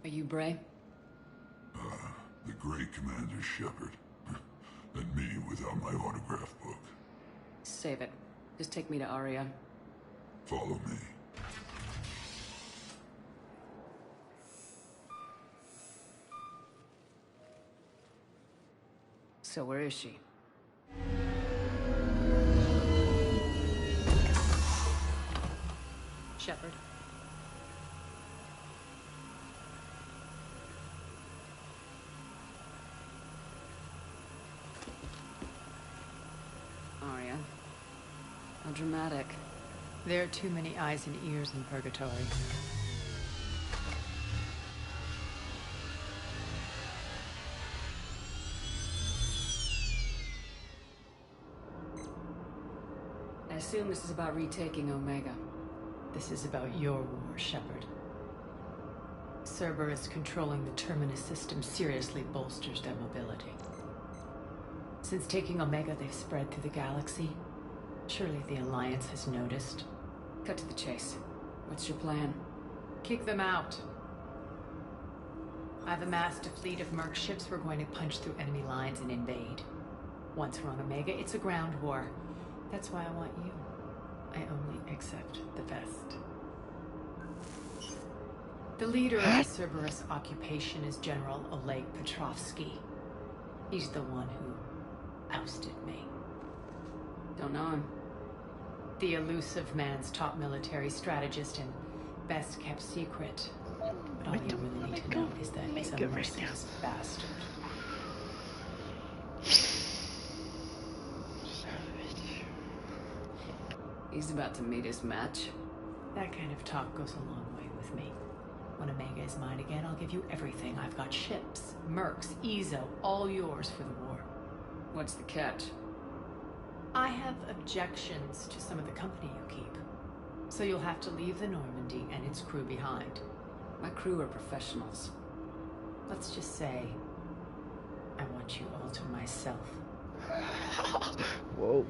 Are you Bray? The great Commander Shepard. And me without my autograph book. Save it. Just take me to Aria. Follow me. So where is she? Shepard. Arya. How dramatic. There are too many eyes and ears in Purgatory. I assume this is about retaking Omega. This is about your war, Shepard. Cerberus controlling the Terminus system seriously bolsters their mobility. Since taking Omega, they've spread through the galaxy. Surely the Alliance has noticed. Cut to the chase. What's your plan? Kick them out. I've amassed a fleet of merc ships. We're going to punch through enemy lines and invade. Once we're on Omega, it's a ground war. That's why I want you. I only accept the best. The leader of the Cerberus occupation is General Oleg Petrovsky. He's the one who ousted me. Don't know him. The elusive man's top military strategist and best kept secret. But all you really need to know is that he's a merciless bastard. He's about to meet his match. That kind of talk goes a long way with me. When Omega is mine again, I'll give you everything. I've got ships, mercs, Ezo, all yours for the war. What's the catch? I have objections to some of the company you keep. So you'll have to leave the Normandy and its crew behind. My crew are professionals. Let's just say, I want you all to myself. Whoa.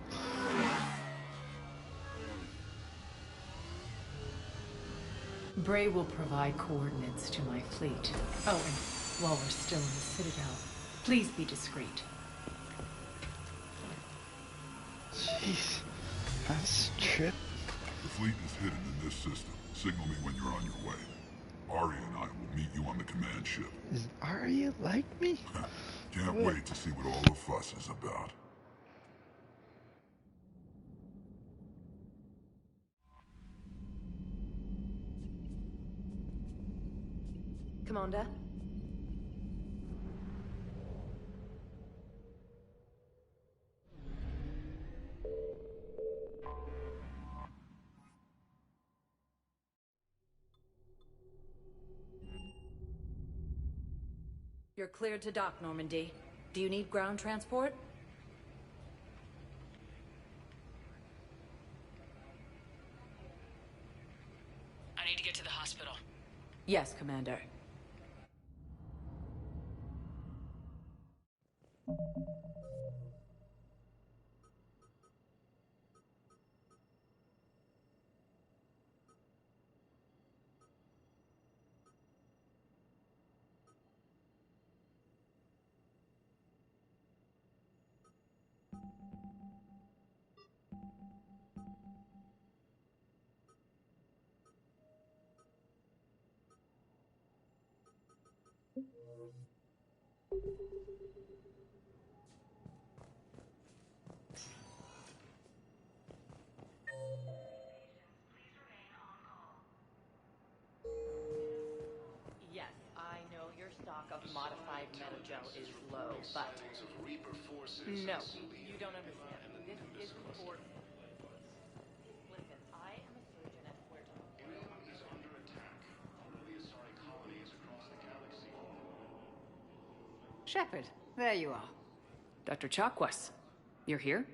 Bray will provide coordinates to my fleet. Oh, and while we're still in the Citadel, please be discreet. Jeez. That's a trip. The fleet is hidden in this system. Signal me when you're on your way. Arya and I will meet you on the command ship. Is Arya like me? Can't wait to see what all the fuss is about. Commander? You're cleared to dock, Normandy. Do you need ground transport? I need to get to the hospital. Yes, Commander. Yes, I know your stock of modified metagel is low, but... No, you don't understand. This is important. Listen, I am a surgeon at Puerto. is under attack. One of the Asari colonies across the galaxy. Shepard, there you are. Dr. Chakwas, you're here?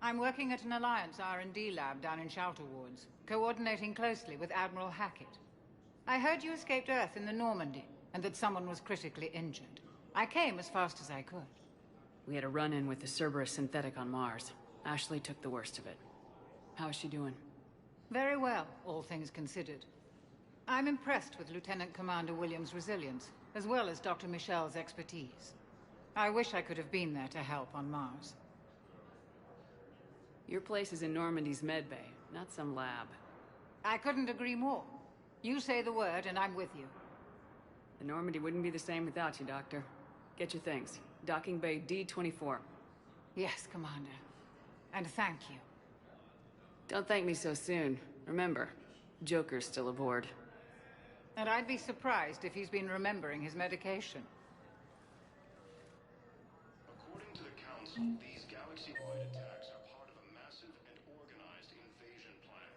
I'm working at an Alliance R&D lab down in Shelter Wards, coordinating closely with Admiral Hackett. I heard you escaped Earth in the Normandy, and that someone was critically injured. I came as fast as I could. We had a run-in with the Cerberus synthetic on Mars. Ashley took the worst of it. How is she doing? Very well, all things considered. I'm impressed with Lieutenant Commander Williams' resilience, as well as Dr. Michel's expertise. I wish I could have been there to help on Mars. Your place is in Normandy's medbay, not some lab. I couldn't agree more. You say the word, and I'm with you. The Normandy wouldn't be the same without you, Doctor. Get your things. Docking Bay D-24. Yes, Commander. And thank you. Don't thank me so soon. Remember, Joker's still aboard. And I'd be surprised if he's been remembering his medication. According to the Council, these galaxy-wide attacks are part of a massive and organized invasion plan.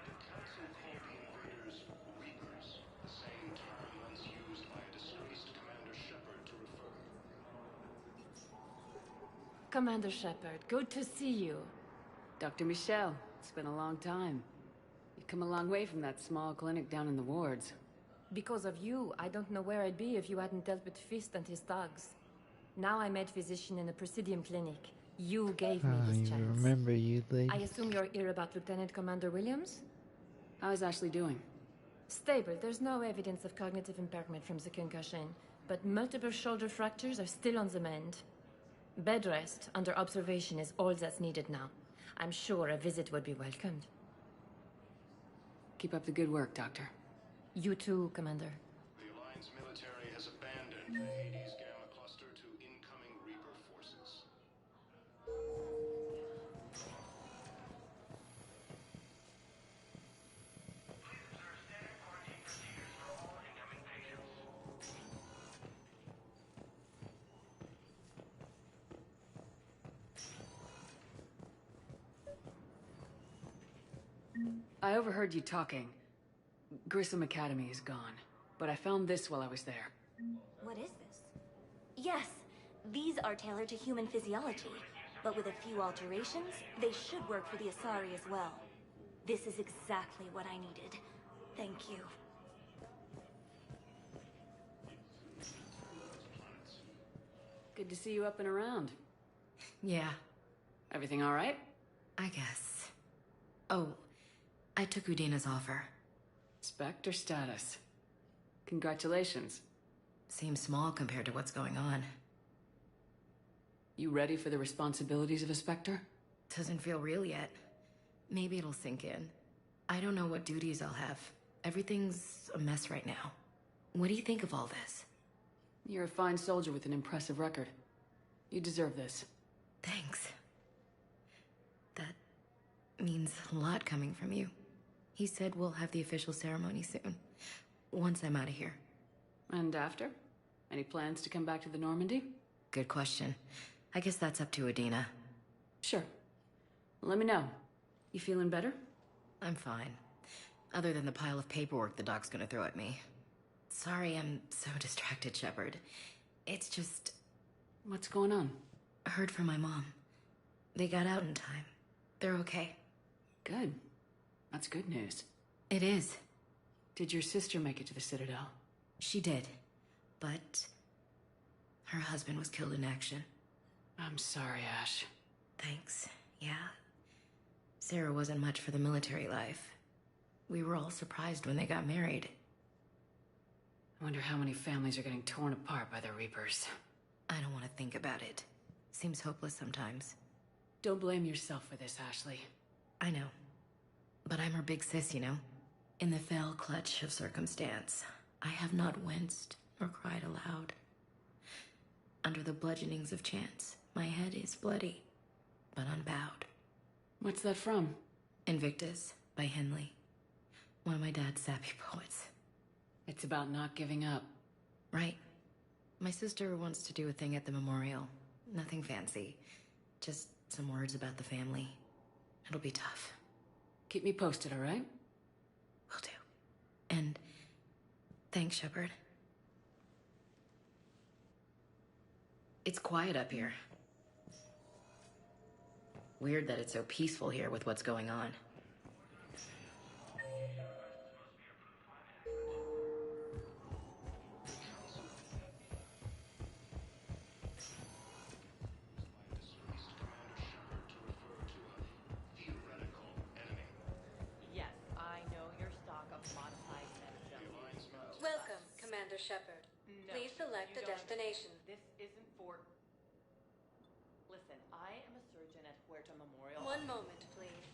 The Council called the invaders Reapers, the same term once used by a disgraced Commander Shepard to refer. Commander Shepard, good to see you. Dr. Michelle, it's been a long time. You've come a long way from that small clinic down in the wards. Because of you, I don't know where I'd be if you hadn't dealt with Fist and his thugs. Now I'm head physician in the Presidium Clinic. You gave me this You chance. remember you, lady. I assume you're here about Lieutenant Commander Williams? How is Ashley doing? Stable. There's no evidence of cognitive impairment from the concussion, but multiple shoulder fractures are still on the mend. Bed rest under observation is all that's needed now. I'm sure a visit would be welcomed. Keep up the good work, Doctor. You too, Commander. The Alliance military has abandoned the Hades Gamma Cluster to incoming Reaper forces. I overheard you talking. Grissom Academy is gone, but I found this while I was there. What is this? Yes, these are tailored to human physiology, but with a few alterations, they should work for the Asari as well. This is exactly what I needed. Thank you. Good to see you up and around. Yeah. Everything all right? I guess. Oh, I took Udina's offer. Spectre status. Congratulations. Seems small compared to what's going on. You ready for the responsibilities of a Spectre? Doesn't feel real yet. Maybe it'll sink in. I don't know what duties I'll have. Everything's a mess right now. What do you think of all this? You're a fine soldier with an impressive record. You deserve this. Thanks. That means a lot coming from you. He said we'll have the official ceremony soon. Once I'm out of here. And after? Any plans to come back to the Normandy? Good question. I guess that's up to Udina. Sure. Let me know. You feeling better? I'm fine. Other than the pile of paperwork the doc's gonna throw at me. Sorry I'm so distracted, Shepard. It's just... What's going on? I heard from my mom. They got out in time. They're okay. Good. That's good news. It is. Did your sister make it to the Citadel? She did. But... her husband was killed in action. I'm sorry, Ash. Thanks. Yeah. Sarah wasn't much for the military life. We were all surprised when they got married. I wonder how many families are getting torn apart by the Reapers. I don't want to think about it. Seems hopeless sometimes. Don't blame yourself for this, Ashley. I know. But I'm her big sis, you know? In the fell clutch of circumstance, I have not winced or cried aloud. Under the bludgeonings of chance, my head is bloody, but unbowed. What's that from? Invictus by Henley. One of my dad's sappy poets. It's about not giving up. Right. My sister wants to do a thing at the memorial. Nothing fancy. Just some words about the family. It'll be tough. Keep me posted, all right? Will do. And thanks, Shepard. It's quiet up here. Weird that it's so peaceful here with what's going on. Yes, I know your stock of modified medicine. Welcome, Commander Shepard. No, Please select you a don't. destination. This isn't for... Listen, I am a surgeon at Huerta Memorial. One moment, please.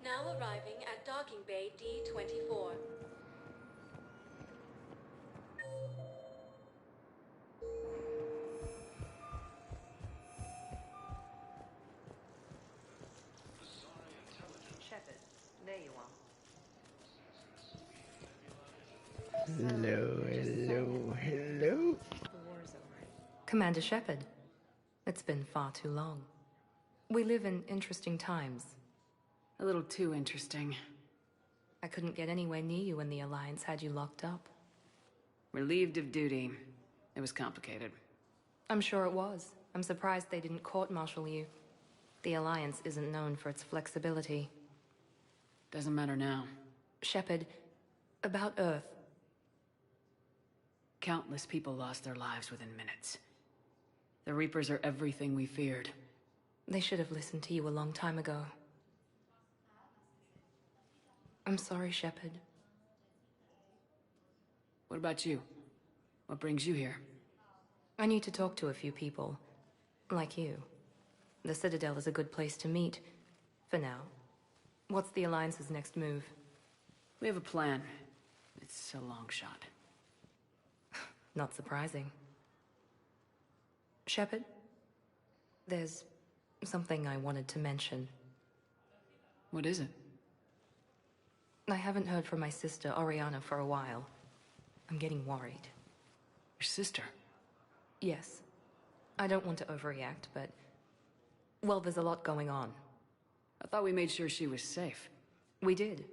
Now arriving at docking bay D24. Shepard, there you are. Hello, hello, hello. The war is over. Commander Shepard, it's been far too long. We live in interesting times. A little too interesting. I couldn't get anywhere near you when the Alliance had you locked up. Relieved of duty. It was complicated. I'm sure it was. I'm surprised they didn't court-martial you. The Alliance isn't known for its flexibility. Doesn't matter now. Shepard, about Earth. Countless people lost their lives within minutes. The Reapers are everything we feared. They should have listened to you a long time ago. I'm sorry, Shepard. What about you? What brings you here? I need to talk to a few people. Like you. The Citadel is a good place to meet. For now. What's the Alliance's next move? We have a plan. It's a long shot. Not surprising. Shepard? There's something I wanted to mention. What is it? I haven't heard from my sister, Oriana, for a while. I'm getting worried. Your sister? Yes. I don't want to overreact, but... well, there's a lot going on. I thought we made sure she was safe. We did.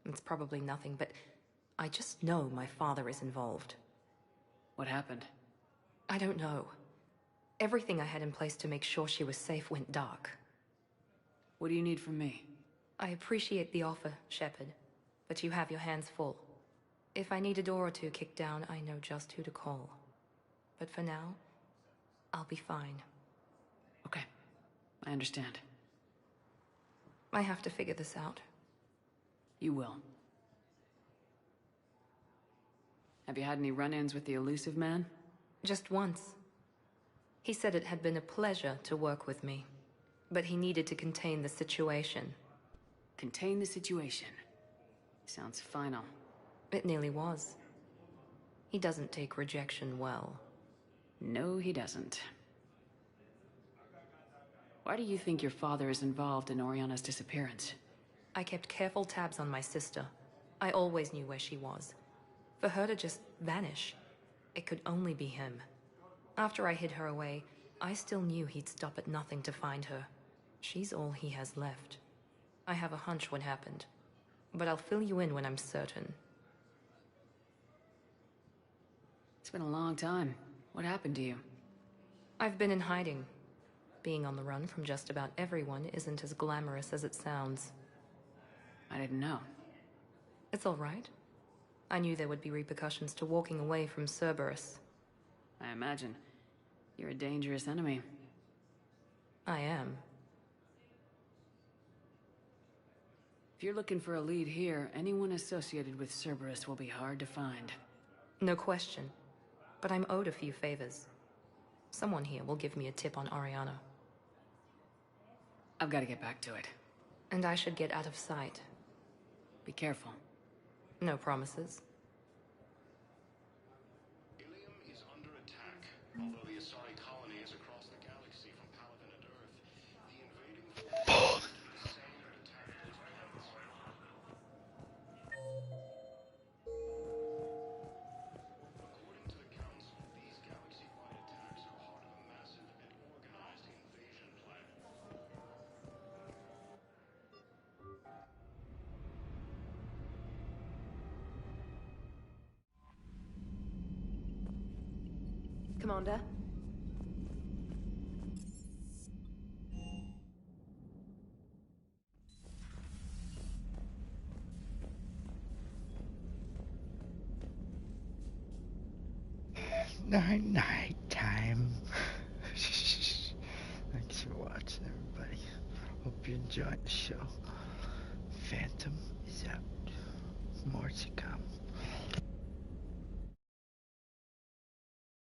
It's probably nothing, but I just know my father is involved. What happened? I don't know. Everything I had in place to make sure she was safe went dark. What do you need from me? I appreciate the offer, Shepard, but you have your hands full. If I need a door or two kicked down, I know just who to call. But for now, I'll be fine. Okay, I understand. I have to figure this out. You will. Have you had any run-ins with the elusive man? Just once. He said it had been a pleasure to work with me, but he needed to contain the situation. Contain the situation. Sounds final. It nearly was. He doesn't take rejection well. No, he doesn't. Why do you think your father is involved in Oriana's disappearance? I kept careful tabs on my sister. I always knew where she was. For her to just vanish, it could only be him. After I hid her away, I still knew he'd stop at nothing to find her. She's all he has left. I have a hunch what happened, but I'll fill you in when I'm certain. It's been a long time. What happened to you? I've been in hiding. Being on the run from just about everyone isn't as glamorous as it sounds. I didn't know. It's all right. I knew there would be repercussions to walking away from Cerberus. I imagine. You're a dangerous enemy. I am. If you're looking for a lead here, anyone associated with Cerberus will be hard to find. No question. But I'm owed a few favors. Someone here will give me a tip on Oriana. I've got to get back to it. And I should get out of sight. Be careful. No promises. Ilium is under attack. Although the Asari colony is across the galaxy from Paladin and Earth, the invading forces do the same that attacked those planets. According to the Council, these galaxy-wide attacks are part of a massive and organized invasion plan. Commander? Night time. Thanks for watching, everybody. Hope you enjoyed the show. Phantom is out. More to come.